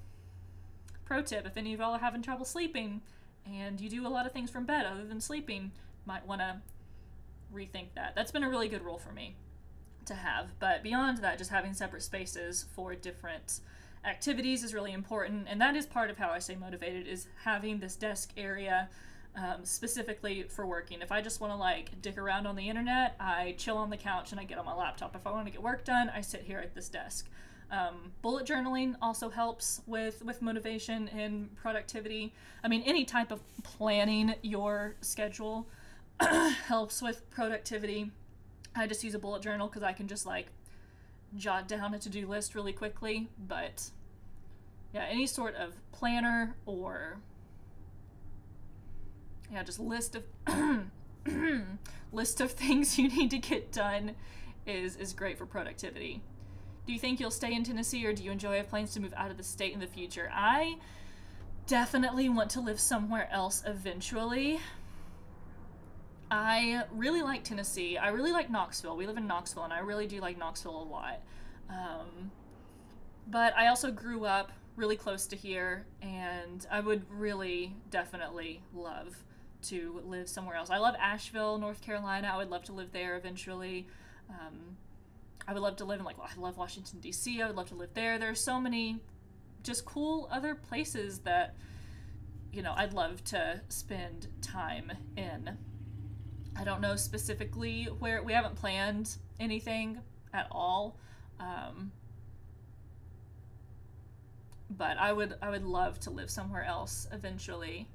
pro tip, if any of y'all are having trouble sleeping and you do a lot of things from bed other than sleeping, might want to rethink that. That's been a really good rule for me to have. But beyond that, just having separate spaces for different activities is really important, and that is part of how I stay motivated, is having this desk area specifically for working. If I just want to like dick around on the internet, I chill on the couch and I get on my laptop. If I want to get work done, I sit here at this desk. Bullet journaling also helps with motivation and productivity. I mean, any type of planning your schedule helps with productivity. I just use a bullet journal because I can just like jot down a to-do list really quickly. But yeah, any sort of planner or just list of list of things you need to get done is great for productivity. Do you think you'll stay in Tennessee, or do you enjoy plans to move out of the state in the future? I definitely want to live somewhere else eventually. I really like Tennessee. I really like Knoxville. We live in Knoxville, and I really do like Knoxville a lot. But I also grew up really close to here, and I would really definitely love to live somewhere else. I love Asheville, North Carolina. I would love to live there eventually. I would love to live in, like, I love Washington, D.C. I would love to live there. There are so many just cool other places that, you know, I'd love to spend time in. I don't know specifically where. We haven't planned anything at all. But I would love to live somewhere else eventually.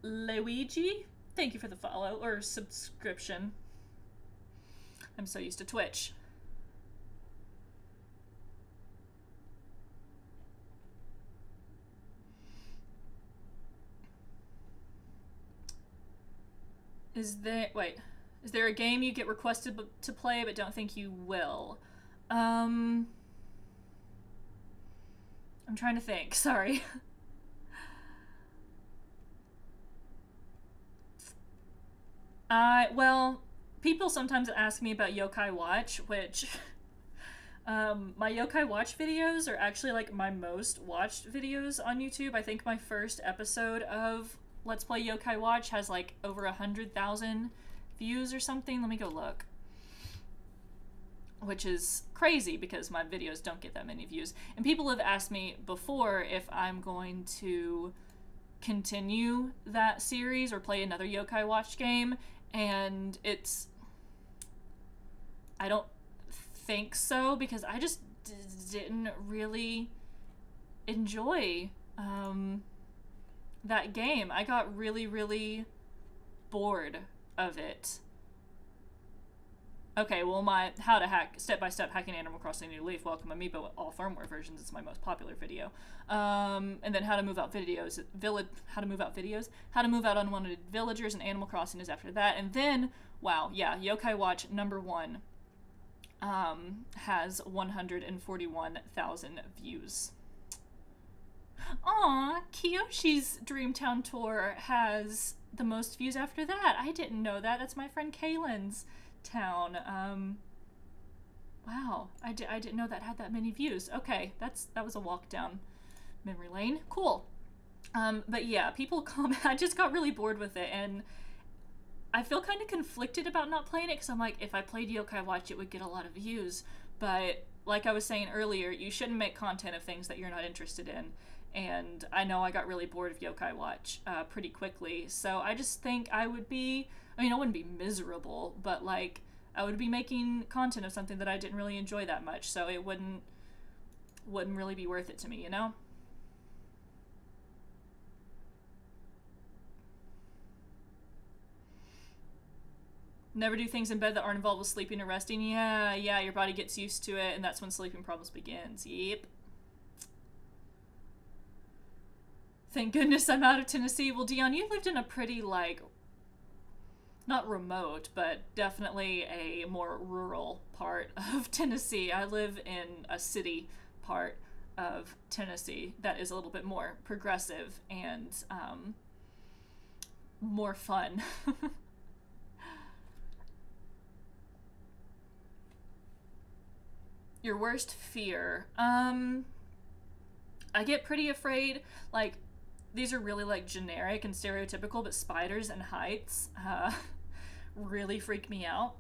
Luigi, thank you for the follow or subscription. I'm so used to Twitch. Is there a game you get requested to play but don't think you will? I'm trying to think, sorry. Well, people sometimes ask me about Yokai Watch, which, my Yokai Watch videos are actually, like, my most watched videos on YouTube. I think my first episode of Let's Play Yokai Watch has, like, over 100,000 views or something. Let me go look. Which is crazy because my videos don't get that many views. And people have asked me before if I'm going to continue that series or play another Yokai Watch game, and I don't think so because I just didn't really enjoy that game. I got really, really bored of it. Okay, well, my how to hack step-by-step hacking Animal Crossing New Leaf, welcome Amiibo with all firmware versions, it's my most popular video. And then how to move out unwanted villagers, and Animal Crossing is after that. And then, wow, yeah, Yokai Watch #1 has 141,000 views. Aw, Kiyoshi's Dreamtown Tour has the most views after that. I didn't know that. That's my friend Kaylin's town. Wow, I didn't know that had that many views. Okay, that was a walk down memory lane. Cool. But yeah, people comment. I just got really bored with it, and I feel kind of conflicted about not playing it, because I'm like, if I played Yokai Watch, it would get a lot of views. But like I was saying earlier, you shouldn't make content of things that you're not interested in. And I know I got really bored of Yokai Watch pretty quickly. So I just think I would be, I mean, I wouldn't be miserable, but like, I would be making content of something that I didn't really enjoy that much. So it wouldn't really be worth it to me, you know? Never do things in bed that aren't involved with sleeping or resting. Yeah, your body gets used to it, and that's when sleeping problems begins. Yep. Thank goodness I'm out of Tennessee. Well, Dion, you lived in a pretty, like, not remote, but definitely a more rural part of Tennessee. I live in a city part of Tennessee that is a little bit more progressive and more fun. Your worst fear? I get pretty afraid, like, these are really, like, generic and stereotypical, but spiders and heights really freak me out.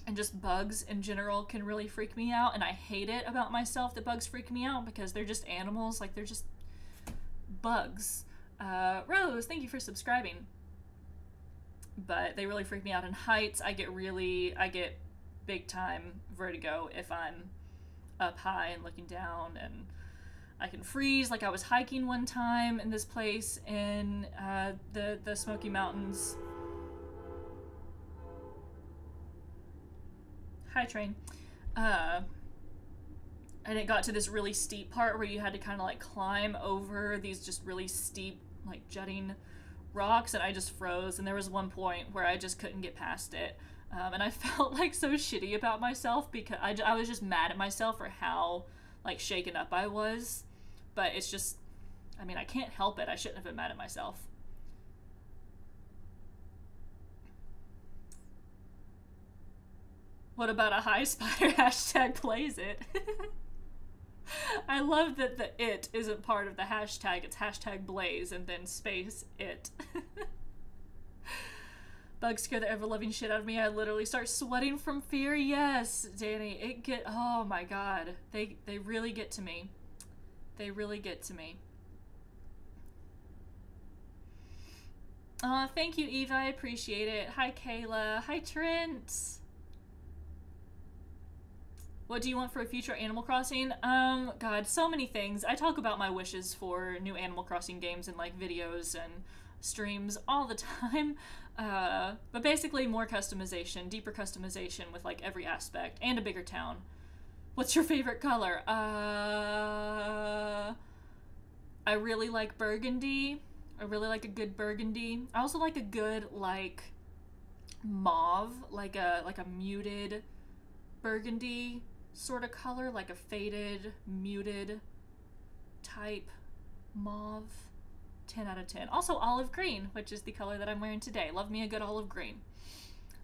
And just bugs in general can really freak me out, and I hate it about myself that bugs freak me out, because they're just animals, like, they're just bugs. Rose, thank you for subscribing. But they really freak me out. And heights, I get big time vertigo if I'm up high and looking down, and I can freeze. Like, I was hiking one time in this place in the Smoky Mountains. Hi, train. And it got to this really steep part where you had to kind of like climb over these just really steep, like, jutting rocks, and I just froze. And there was one point where I just couldn't get past it. And I felt like so shitty about myself, because I was just mad at myself for how, like, shaken up I was. But it's just, I mean, I can't help it. I shouldn't have been mad at myself. What about a high spider? Hashtag plays it. I love that the it isn't part of the hashtag. It's hashtag blaze and then space it. Bugs scare the ever-loving shit out of me. I literally start sweating from fear. Yes, Danny. Oh my god. They really get to me. They really get to me. Thank you, Eva. I appreciate it. Hi, Kayla. Hi, Trent. What do you want for a future Animal Crossing? God, so many things. I talk about my wishes for new Animal Crossing games in, like, videos and streams all the time. But basically more customization, deeper customization with, like, every aspect, and a bigger town. What's your favorite color? I really like burgundy. I really like a good burgundy. I also like a good, like, mauve, like a muted burgundy sort of color, like a faded, muted type mauve. 10 out of 10. Also olive green, which is the color that I'm wearing today. Love me a good olive green.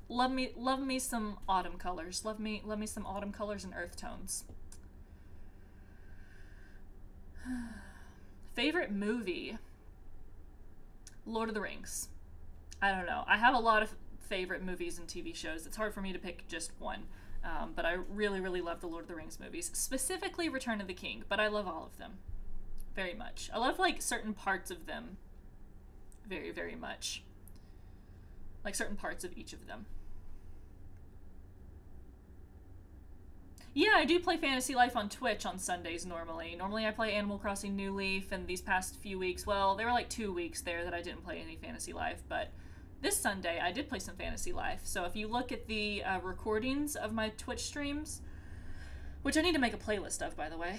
Love me some autumn colors. Love me some autumn colors and earth tones. Favorite movie? Lord of the Rings. I don't know. I have a lot of favorite movies and TV shows. It's hard for me to pick just one. But I really, really love the Lord of the Rings movies. Specifically Return of the King, but I love all of them. Very much. I love, like, certain parts of them very, very much. Like, certain parts of each of them. Yeah, I do play Fantasy Life on Twitch on Sundays normally. Normally I play Animal Crossing New Leaf, and these past few weeks, well, there were like 2 weeks there that I didn't play any Fantasy Life, but this Sunday I did play some Fantasy Life. So if you look at the recordings of my Twitch streams, which I need to make a playlist of, by the way,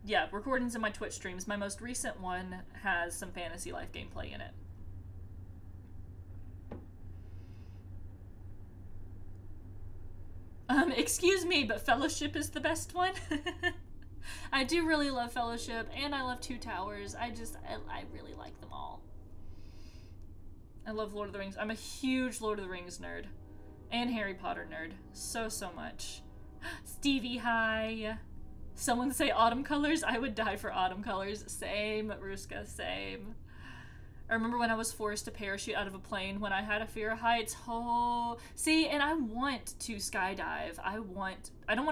yeah, recordings of my Twitch streams. My most recent one has some Fantasy Life gameplay in it. Excuse me, but Fellowship is the best one? I do really love Fellowship, and I love Two Towers. I really like them all. I love Lord of the Rings. I'm a huge Lord of the Rings nerd. And Harry Potter nerd. So much. Stevie, hi. Someone say autumn colors? I would die for autumn colors. Same, Ruska, same. I remember when I was forced to parachute out of a plane when I had a fear of heights. Oh, see, and I want to skydive. I don't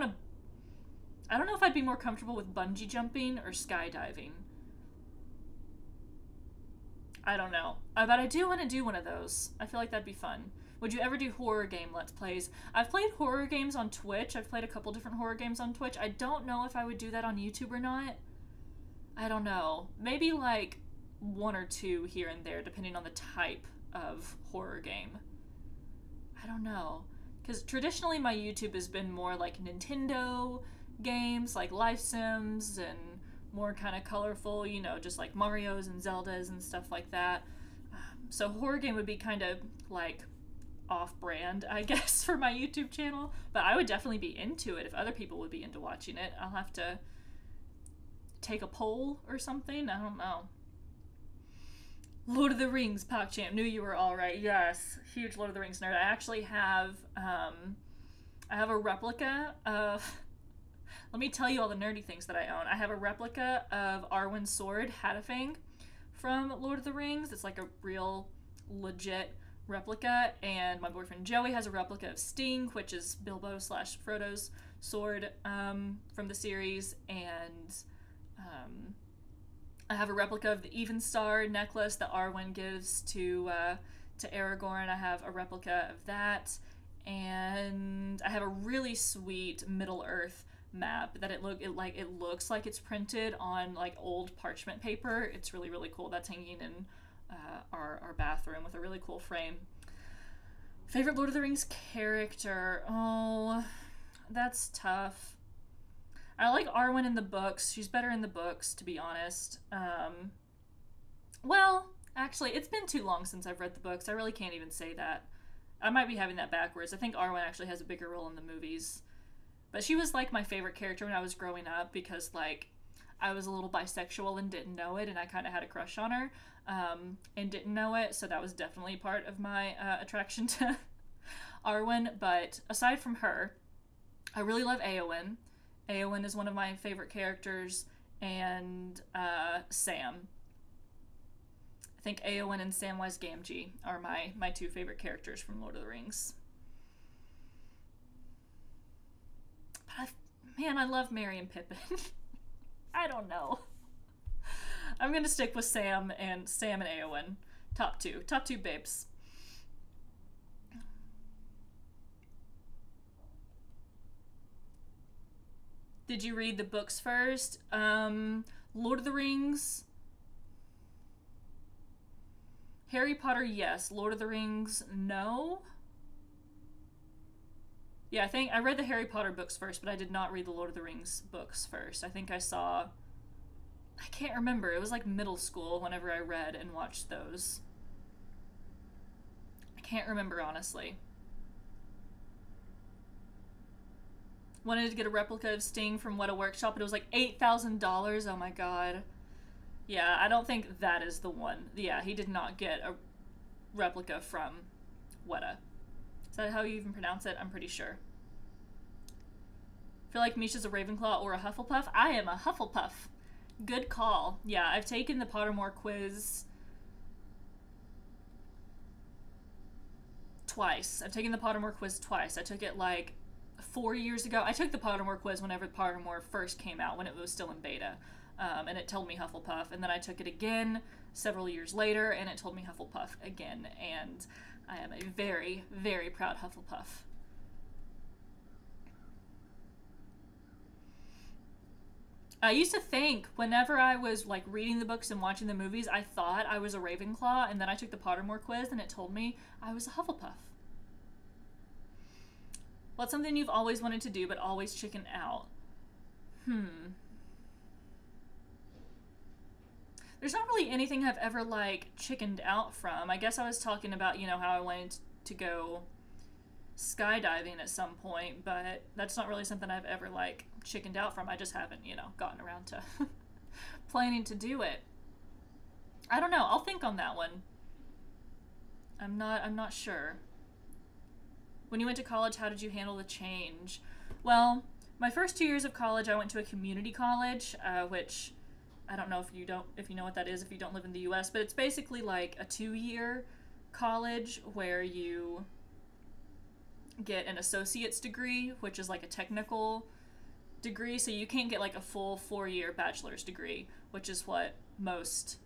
know if I'd be more comfortable with bungee jumping or skydiving. I don't know. But I do want to do one of those. I feel like that'd be fun. Would you ever do horror game Let's Plays? I've played horror games on Twitch. I've played a couple different horror games on Twitch. I don't know if I would do that on YouTube or not. I don't know. Maybe like one or two here and there, depending on the type of horror game. I don't know. Because traditionally my YouTube has been more like Nintendo games, like Life Sims, and more kind of colorful, you know, just like Mario's and Zelda's and stuff like that. So horror game would be kind of like off-brand, I guess, for my YouTube channel, but I would definitely be into it if other people would be into watching it. I'll have to take a poll or something. I don't know. Lord of the Rings, PogChamp, knew you were all right. Yes, huge Lord of the Rings nerd. I actually have a replica of, let me tell you all the nerdy things that I own. I have a replica of Arwen's sword, Hadafang, from Lord of the Rings. It's like a real legit replica, and my boyfriend Joey has a replica of Sting, which is Bilbo / Frodo's sword from the series, and I have a replica of the Evenstar necklace that Arwen gives to Aragorn. I have a replica of that, and I have a really sweet Middle Earth map that it looks like it's printed on like old parchment paper. It's really, really cool. That's hanging in our bathroom with a really cool frame. Favorite Lord of the Rings character? Oh, that's tough. I like Arwen in the books. She's better in the books, to be honest. Well, actually, it's been too long since I've read the books. I really can't even say that. I might be having that backwards. I think Arwen actually has a bigger role in the movies. But she was like my favorite character when I was growing up because like I was a little bisexual and didn't know it, and I kind of had a crush on her and didn't know it, so that was definitely part of my attraction to Arwen. But aside from her, I really love Éowyn. Éowyn is one of my favorite characters, and Sam. I think Éowyn and Samwise Gamgee are my two favorite characters from Lord of the Rings. Man, I love Merry and Pippin. I don't know. I'm gonna stick with Sam and Éowyn. Top two babes. Did you read the books first? Lord of the Rings. Harry Potter, yes. Lord of the Rings, no. Yeah, I think I read the Harry Potter books first, but I did not read the Lord of the Rings books first. I think I can't remember. It was like middle school whenever I read and watched those. I can't remember, honestly. Wanted to get a replica of Sting from Weta Workshop, but it was like $8,000. Oh my god. Yeah, I don't think that is the one. Yeah, he did not get a replica from Weta. Is that how you even pronounce it? I'm pretty sure. I feel like Misha's a Ravenclaw or a Hufflepuff. I am a Hufflepuff. Good call. Yeah, I've taken the Pottermore quiz twice. I've taken the Pottermore quiz twice. I took it like 4 years ago. I took the Pottermore quiz whenever Pottermore first came out, when it was still in beta. And it told me Hufflepuff. And then I took it again several years later, and it told me Hufflepuff again. And I am a very, very proud Hufflepuff. I used to think, whenever I was like reading the books and watching the movies, I thought I was a Ravenclaw, and then I took the Pottermore quiz and it told me I was a Hufflepuff. What's something you've always wanted to do but always chickened out? There's not really anything I've ever like chickened out from. I guess I was talking about, you know, how I wanted to go skydiving at some point, but that's not really something I've ever like chickened out from. I just haven't, you know, gotten around to planning to do it. I don't know. I'll think on that one. I'm not sure. When you went to college, how did you handle the change? Well, my first 2 years of college, I went to a community college, which I don't know if you know what that is if you don't live in the U.S., but it's basically like a 2-year college where you get an associate's degree, which is like a technical degree, so you can't get like a full 4-year bachelor's degree, which is what most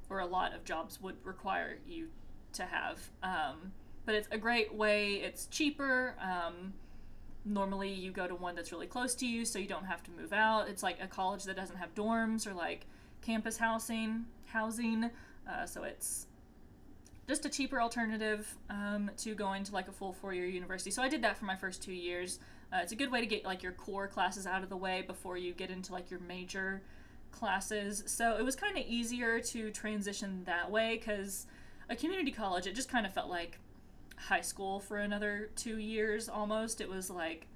or a lot of jobs would require you to have. But it's a great way. It's cheaper. Normally you go to one that's really close to you, so you don't have to move out. It's like a college that doesn't have dorms or like campus housing. So it's just a cheaper alternative to going to like a full 4-year university. So I did that for my first 2 years. It's a good way to get like your core classes out of the way before you get into like your major classes. So it was kind of easier to transition that way, because a community college, it just kind of felt like high school for another 2 years almost. It was like,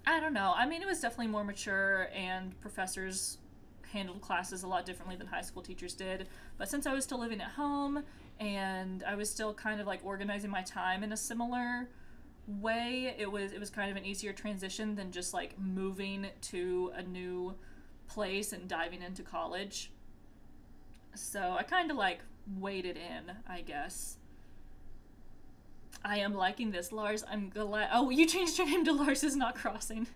I don't know. I mean, it was definitely more mature, and professors handled classes a lot differently than high school teachers did. But since I was still living at home and I was still kind of like organizing my time in a similar way, it was kind of an easier transition than just like moving to a new place and diving into college. So I kind of like waded in, I guess. I am liking this, Lars. I'm glad. Oh, you changed your name to Lars is Not Crossing.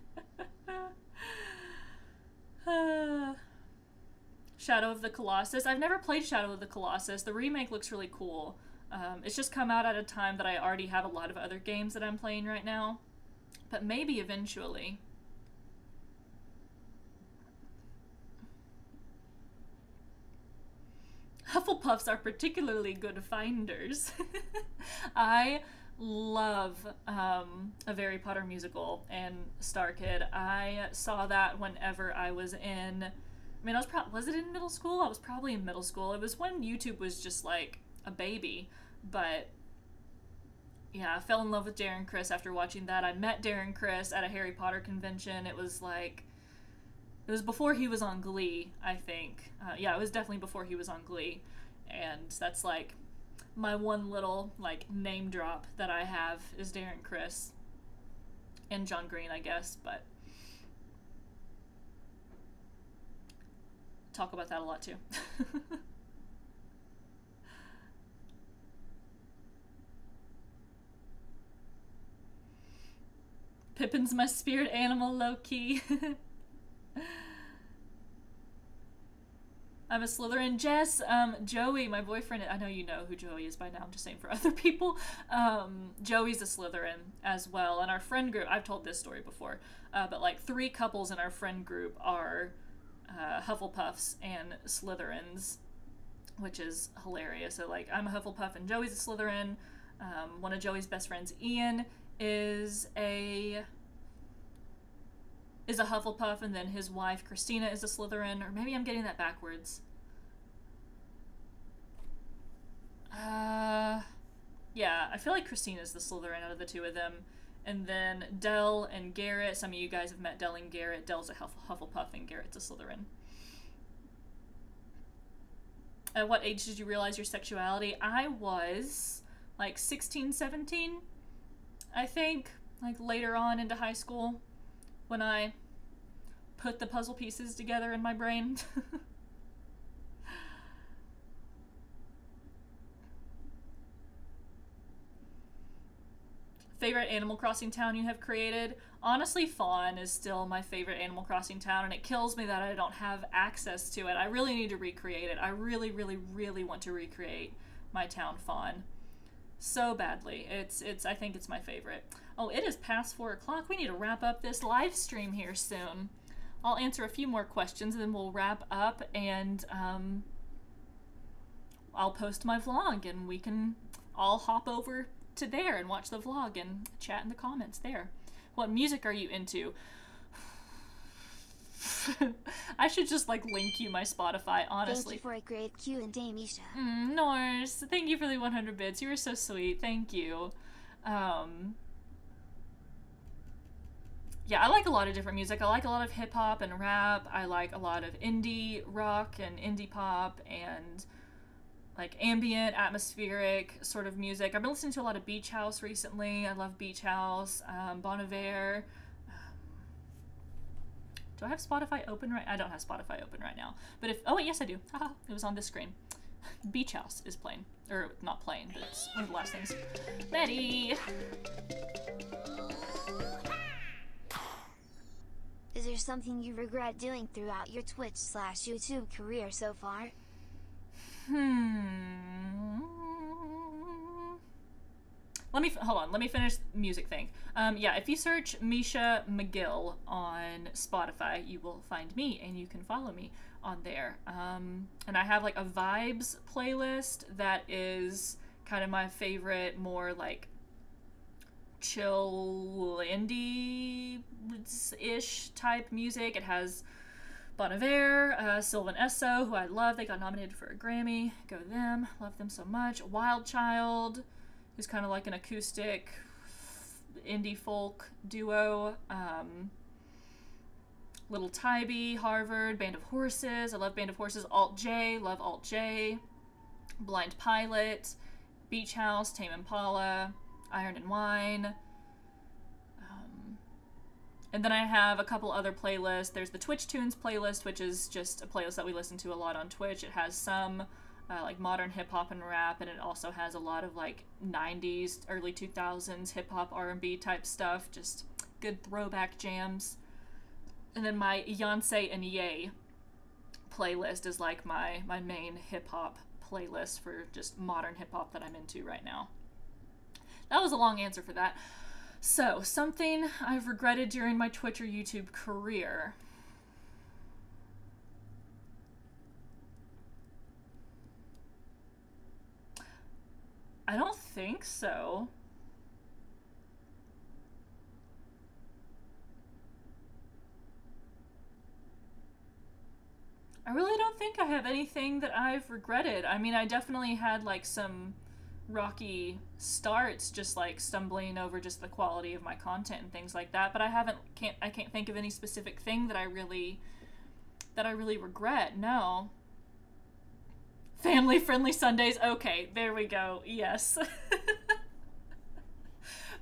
Shadow of the Colossus. I've never played Shadow of the Colossus. The remake looks really cool. It's just come out at a time that I already have a lot of other games that I'm playing right now. But maybe eventually. Hufflepuffs are particularly good finders. I love a Harry Potter musical and Star Kid. I saw that whenever I was in, I mean, was it in middle school? I was probably in middle school. It was when YouTube was just like a baby, but yeah, I fell in love with Darren Criss after watching that. I met Darren Criss at a Harry Potter convention. It was before he was on Glee, I think. Yeah, it was definitely before he was on Glee. And that's like my one little like name drop that I have is Darren Criss. And John Green, I guess, but talk about that a lot too. Pippin's my spirit animal, low-key. I'm a Slytherin. Jess, Joey, my boyfriend, I know you know who Joey is by now, I'm just saying for other people. Joey's a Slytherin as well, and our friend group, I've told this story before, but like 3 couples in our friend group are Hufflepuffs and Slytherins, which is hilarious. So like, I'm a Hufflepuff and Joey's a Slytherin. One of Joey's best friends, Ian, is a Hufflepuff, and then his wife Christina is a Slytherin, or maybe I'm getting that backwards. Yeah, I feel like Christina's the Slytherin out of the 2 of them. And then Dell and Garrett, some of you guys have met Dell and Garrett. Dell's a Hufflepuff and Garrett's a Slytherin. At what age did you realize your sexuality? I was like 16, 17, I think, like later on into high school, when I put the puzzle pieces together in my brain. Favorite Animal Crossing town you have created? Honestly, Fawn is still my favorite Animal Crossing town, and it kills me that I don't have access to it. I really need to recreate it. I really, really, really want to recreate my town, Fawn, so badly. I think it's my favorite. Oh, it is past 4 o'clock. We need to wrap up this live stream here soon. I'll answer a few more questions and then we'll wrap up, and I'll post my vlog and we can all hop over to there and watch the vlog and chat in the comments there. What music are you into? I should just like link you my Spotify, honestly. Thank you for a great Q&A, Misha. Norse, thank you for the 100 bits. You were so sweet. Thank you. Yeah, I like a lot of different music. I like a lot of hip hop and rap. I like a lot of indie rock and indie pop and like ambient, atmospheric sort of music. I've been listening to a lot of Beach House recently. I love Beach House, Bon Iver. Do I have Spotify open right? I don't have Spotify open right now. But if, oh wait, yes I do. Haha, it was on this screen. Beach House is playing. Or not playing, but it's one of the last things. Betty! Is there something you regret doing throughout your Twitch/YouTube career so far? Hold on, let me finish the music thing. Yeah, if you search Misha McGill on Spotify, you will find me and you can follow me on there. And I have like a vibes playlist that is kind of my favorite, more like chill indie-ish type music. It has Bon Iver, Sylvan Esso, who I love. They got nominated for a Grammy. Go them. Love them so much. Wild Child, who's kind of like an acoustic indie folk duo. Little Tybee, Harvard, Band of Horses. I love Band of Horses. Alt J, love Alt J. Blind Pilot, Beach House, Tame Impala, Iron and Wine. And then I have a couple other playlists. There's the Twitch Tunes playlist, which is just a playlist that we listen to a lot on Twitch. It has some like modern hip-hop and rap, and it also has a lot of like 90s, early 2000s hip-hop, R&B type stuff. Just good throwback jams. And then my Beyonce and Ye playlist is like my main hip-hop playlist for just modern hip-hop that I'm into right now. That was a long answer for that. So, something I've regretted during my Twitch or YouTube career. I don't think so. I really don't think I have anything that I've regretted. I mean, I definitely had like some rocky starts, just like stumbling over just the quality of my content and things like that, but I can't think of any specific thing that I really regret. No. Family friendly Sundays. Okay, there we go. Yes.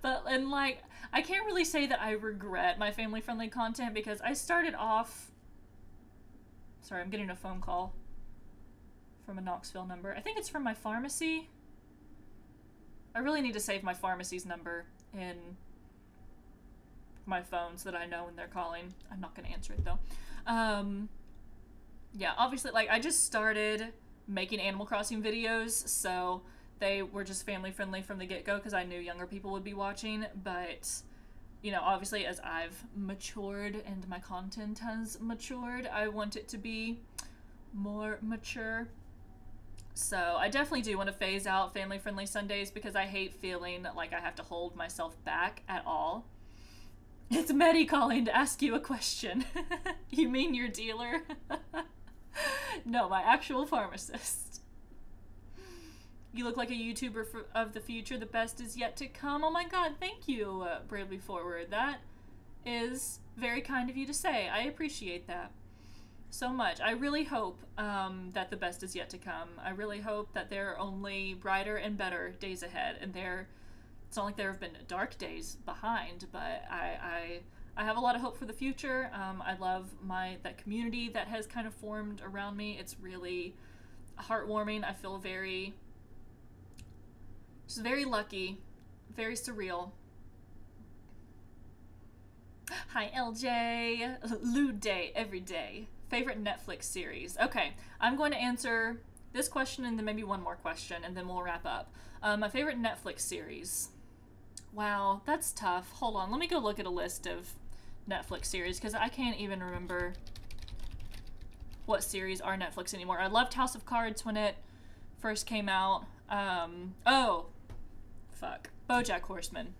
But and like I can't really say that I regret my family friendly content because I started off. Sorry, I'm getting a phone call from a Knoxville number. I think it's from my pharmacy. I really need to save my pharmacy's number in my phone so that I know when they're calling. I'm not going to answer it though. Yeah, obviously, like, I just started making Animal Crossing videos, so they were just family friendly from the get-go because I knew younger people would be watching, but, you know, obviously as I've matured and my content has matured, I want it to be more mature. So I definitely do want to phase out family-friendly Sundays because I hate feeling like I have to hold myself back at all. It's Medi calling to ask you a question. You mean your dealer? No, my actual pharmacist. You look like a YouTuber of the future. The best is yet to come. Oh my god, thank you, Bravely Forward. That is very kind of you to say. I appreciate that so much. I really hope that the best is yet to come. I really hope that there are only brighter and better days ahead, and it's not like there have been dark days behind, but I have a lot of hope for the future. I love that community that has kind of formed around me. It's really heartwarming. I feel just very lucky, very surreal. Hi LJ, lewd day every day. Favorite Netflix series. Okay, I'm going to answer this question and then maybe one more question and then we'll wrap up. My favorite Netflix series. Wow, that's tough. Hold on, let me go look at a list of Netflix series because I can't even remember what series are Netflix anymore. I loved House of Cards when it first came out. Oh, fuck. BoJack Horseman.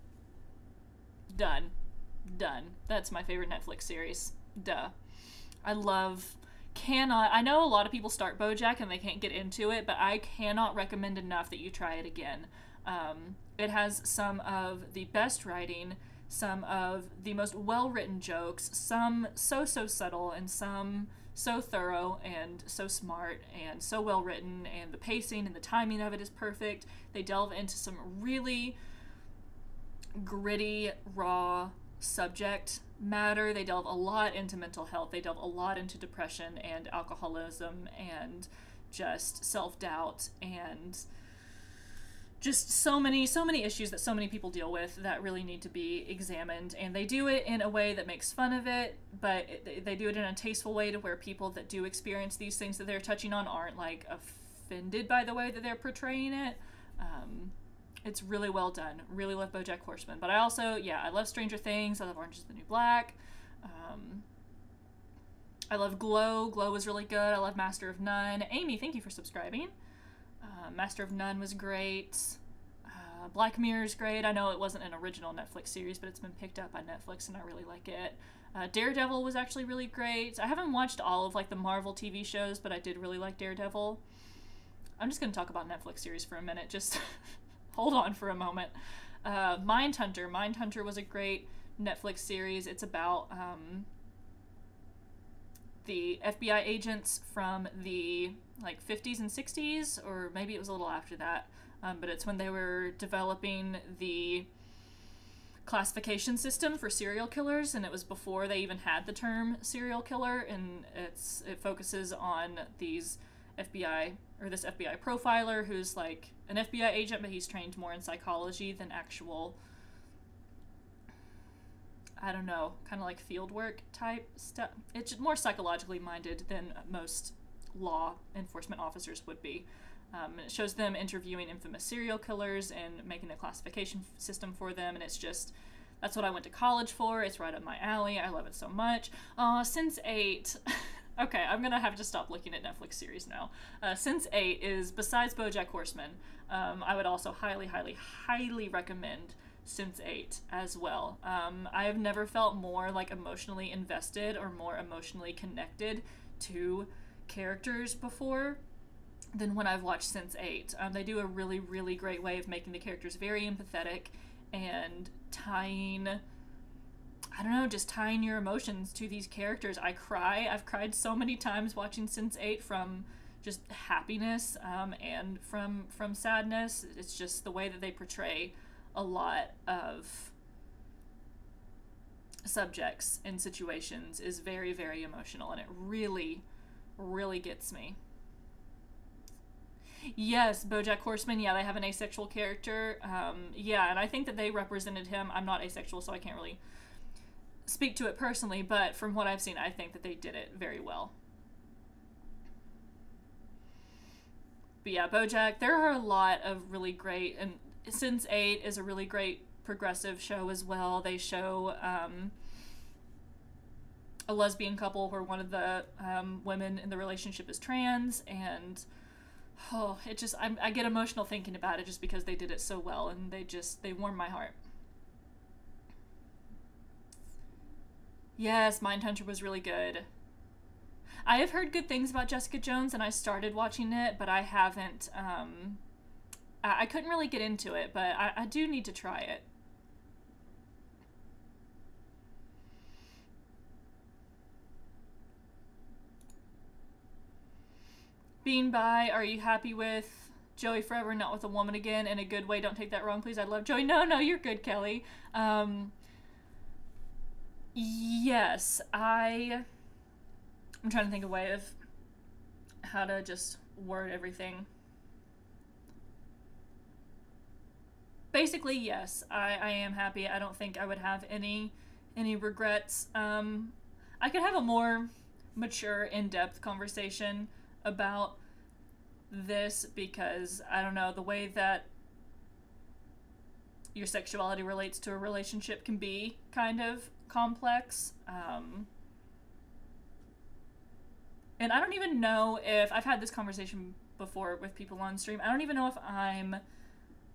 Done. That's my favorite Netflix series. Duh. I know a lot of people start BoJack and they can't get into it, but I cannot recommend enough that you try it again. It has some of the best writing, some of the most well-written jokes, some so subtle, and some so thorough and so smart and so well written, and the pacing and the timing of it is perfect. They delve into some really gritty, raw subject matter. They delve a lot into mental health. They delve a lot into depression and alcoholism and just self-doubt and just so many issues that so many people deal with that really need to be examined. And they do it in a way that makes fun of it, but they do it in a tasteful way to where people that do experience these things that they're touching on aren't like offended by the way that they're portraying it. It's really well done. Really love BoJack Horseman. But I also, I love Stranger Things. I love Orange is the New Black. I love Glow. Glow was really good. I love Master of None. Amy, thank you for subscribing. Master of None was great. Black Mirror's great. I know it wasn't an original Netflix series, but it's been picked up by Netflix, and I really like it. Daredevil was actually really great. I haven't watched all of like the Marvel TV shows, but I did really like Daredevil. I'm just going to talk about Netflix series for a minute. Just hold on for a moment. Mindhunter. Mindhunter was a great Netflix series. It's about the FBI agents from the like 50s and 60s, or maybe it was a little after that, but it's when they were developing the classification system for serial killers, and it was before they even had the term serial killer, and it focuses on these FBI, or this FBI profiler who's like an FBI agent, but he's trained more in psychology than actual, I don't know, kind of like field work type stuff. It's more psychologically minded than most law enforcement officers would be. It shows them interviewing infamous serial killers and making a classification system for them, and it's just, that's what I went to college for. It's right up my alley. I love it so much. Sense8. Okay, I'm gonna have to stop looking at Netflix series now. Sense8 is, besides BoJack Horseman, I would also highly recommend Sense8 as well. I have never felt more like emotionally invested or more emotionally connected to characters before than when I've watched Sense8. They do a really great way of making the characters very empathetic and tying, I don't know, just tying your emotions to these characters. I've cried so many times watching Sense8 from just happiness and from sadness. It's just the way that they portray a lot of subjects and situations is very emotional, and it really gets me. Yes, BoJack Horseman, they have an asexual character. And I think that they represented him. I'm not asexual, so I can't really speak to it personally, but from what I've seen, I think that they did it very well. But yeah, BoJack, there are a lot of really great, and Sense8 is a really great progressive show as well. They show a lesbian couple where one of the women in the relationship is trans, and I get emotional thinking about it just because they did it so well, and they warm my heart. Yes, Mindhunter was really good. I have heard good things about Jessica Jones, and I started watching it, but I haven't, I couldn't really get into it, but I do need to try it. Being bi, are you happy with Joey forever, not with a woman again? In a good way, don't take that wrong, please. I love Joey. No, you're good, Kelly. Yes, I'm trying to think of a way of how to just word everything. Basically, yes, I am happy. I don't think I would have any regrets. I could have a more mature, in-depth conversation about this because, I don't know, the way that your sexuality relates to a relationship can be kind of complex. And I don't even know if, I've had this conversation before with people on stream, I don't even know if I'm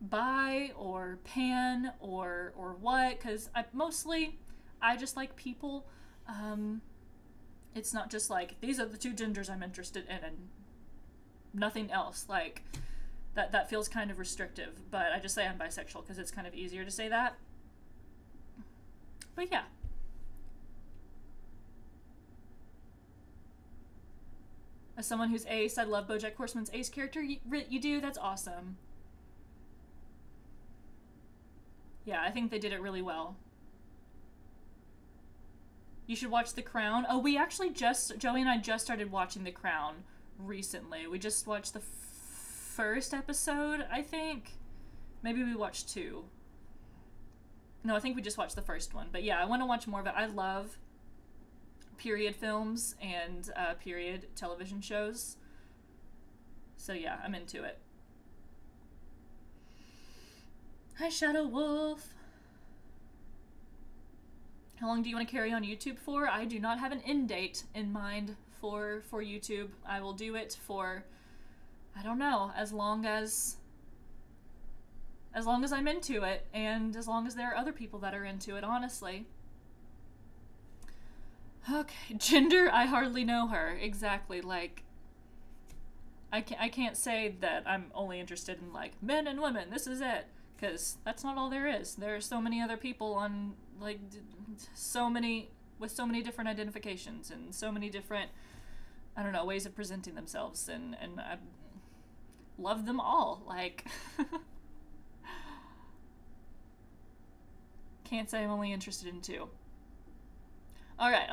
bi or pan or what, because I just like people. It's not just like, these are the two genders I'm interested in and nothing else. Like, That feels kind of restrictive, but I just say I'm bisexual because it's kind of easier to say that. But yeah. As someone who's ace, I love BoJack Horseman's ace character. You do? That's awesome. Yeah, I think they did it really well. You should watch The Crown. Oh, we actually Joey and I just started watching The Crown recently. We just watched the first episode, I think. Maybe we watched 2. No, I think we just watched the first one. But yeah, I want to watch more of it. I love period films and period television shows. So yeah, I'm into it. Hi, Shadow Wolf. How long do you want to carry on YouTube for? I do not have an end date in mind for YouTube. I will do it for, I don't know, as long as I'm into it, and as long as there are other people that are into it, honestly. Okay, gender, I hardly know her. Exactly, like, I can't say that I'm only interested in, like, men and women, this is it. Because that's not all there is. There are so many other people on, like, with so many different identifications and so many different, I don't know, ways of presenting themselves, and I love them all. Like, can't say I'm only interested in 2. All right.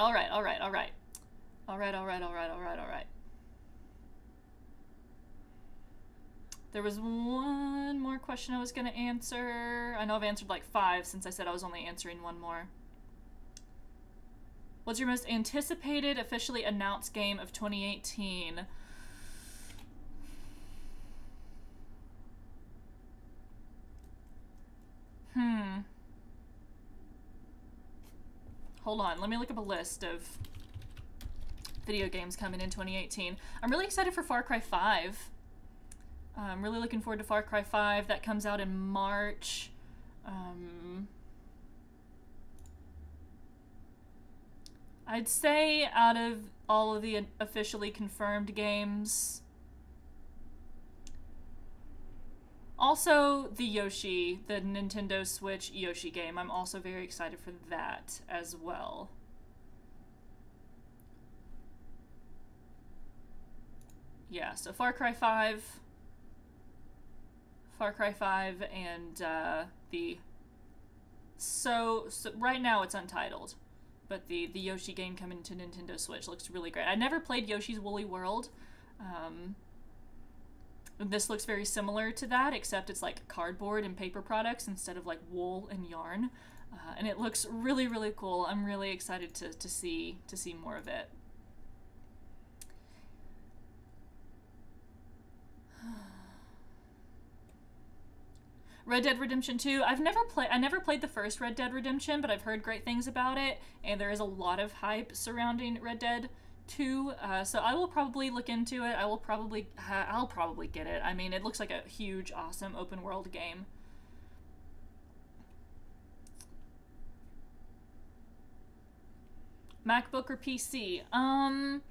There was one more question I was going to answer. I know I've answered like 5 since I said I was only answering one more. What's your most anticipated, officially announced game of 2018? Hold on, let me look up a list of video games coming in 2018. I'm really excited for Far Cry 5. I'm really looking forward to Far Cry 5. That comes out in March. I'd say out of all of the officially confirmed games, also the Yoshi, the Nintendo Switch Yoshi game. I'm also very excited for that as well. Yeah, so Far Cry 5, and so right now it's untitled, but the Yoshi game coming to Nintendo Switch looks really great. I never played Yoshi's Woolly World. This looks very similar to that, except it's like cardboard and paper products instead of like wool and yarn, and it looks really, really cool. I'm really excited to see more of it. Red Dead Redemption 2. I never played the first Red Dead Redemption, but I've heard great things about it, and there is a lot of hype surrounding Red Dead 2. So I will probably look into it. I'll probably get it. I mean, it looks like a huge, awesome open world game. MacBook or PC? I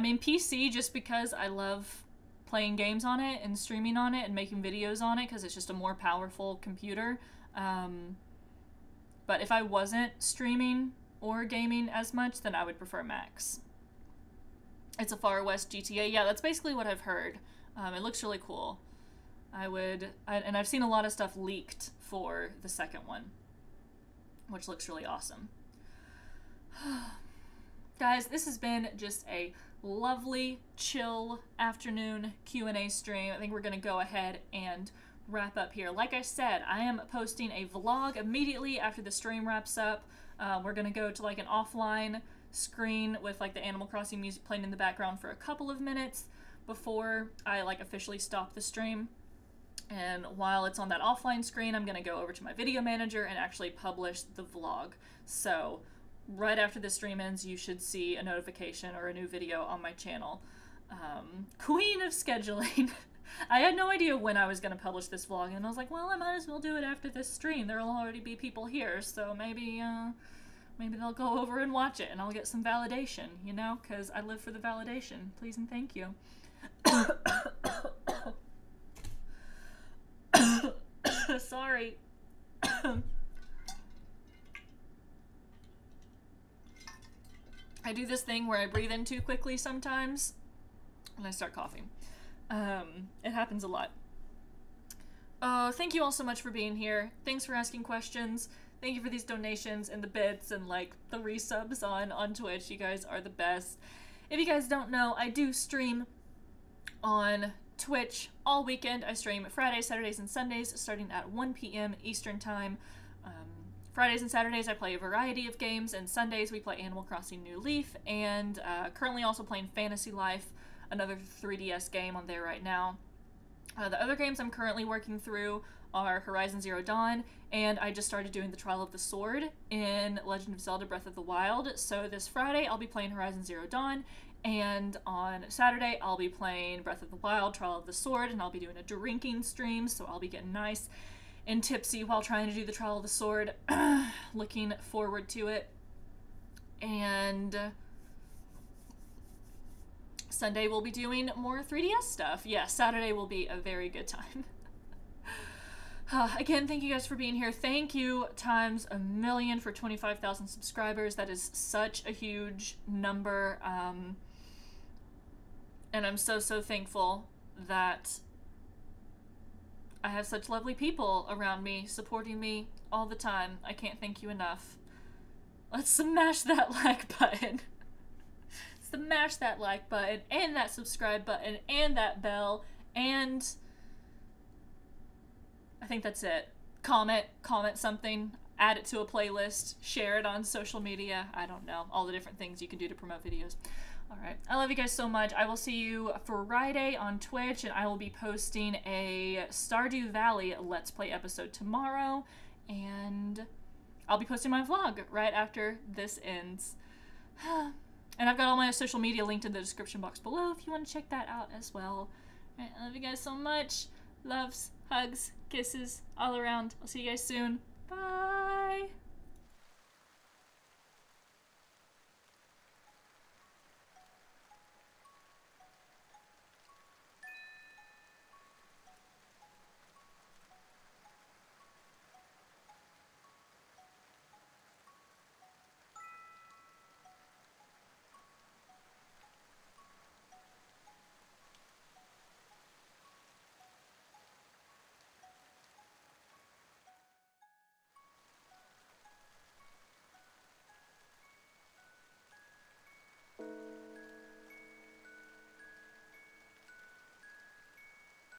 mean, PC just because I love playing games on it and streaming on it and making videos on it because it's just a more powerful computer. But if I wasn't streaming or gaming as much, then I would prefer Macs. It's a Far West GTA. Yeah, that's basically what I've heard. It looks really cool. And I've seen a lot of stuff leaked for the second one, which looks really awesome. Guys, this has been just a lovely, chill afternoon Q&A stream. I think we're going to go ahead and wrap up here. Like I said, I am posting a vlog immediately after the stream wraps up. We're going to go to like an offline screen with like the Animal Crossing music playing in the background for a couple of minutes before I like officially stop the stream. And while it's on that offline screen, I'm going to go over to my video manager and actually publish the vlog. So right after the stream ends, you should see a notification or a new video on my channel. Queen of scheduling. I had no idea when I was going to publish this vlog, and I was like, well, I might as well do it after this stream. There will already be people here, so maybe they'll go over and watch it, and I'll get some validation, you know, because I live for the validation. Please and thank you. Sorry. I do this thing where I breathe in too quickly sometimes and I start coughing. It happens a lot. Thank you all so much for being here. Thanks for asking questions. Thank you for these donations and the bits and like the resubs on Twitch. You guys are the best. If you guys don't know, I do stream on Twitch all weekend. I stream Fridays, Saturdays, and Sundays starting at 1 p.m. Eastern Time. Fridays and Saturdays I play a variety of games, and Sundays we play Animal Crossing New Leaf, and currently also playing Fantasy Life, another 3DS game on there right now. The other games I'm currently working through are Horizon Zero Dawn, and I just started doing the Trial of the Sword in Legend of Zelda Breath of the Wild. So this Friday I'll be playing Horizon Zero Dawn, and on Saturday I'll be playing Breath of the Wild, Trial of the Sword, and I'll be doing a drinking stream, so I'll be getting nice and tipsy while trying to do the Trial of the Sword. Looking forward to it. And Sunday we'll be doing more 3DS stuff. Yeah, Saturday will be a very good time. Again, thank you guys for being here. Thank you times a million for 25,000 subscribers. That is such a huge number. And I'm so thankful that I have such lovely people around me, supporting me all the time. I can't thank you enough. Let's smash that like button. Smash that like button, and that subscribe button, and that bell, and I think that's it. Comment something, add it to a playlist, share it on social media. I don't know. All the different things you can do to promote videos. Alright, I love you guys so much. I will see you Friday on Twitch, and I will be posting a Stardew Valley Let's Play episode tomorrow, and I'll be posting my vlog right after this ends. And I've got all my social media linked in the description box below if you want to check that out as well. Alright, I love you guys so much. Loves, hugs, kisses, all around. I'll see you guys soon. Bye!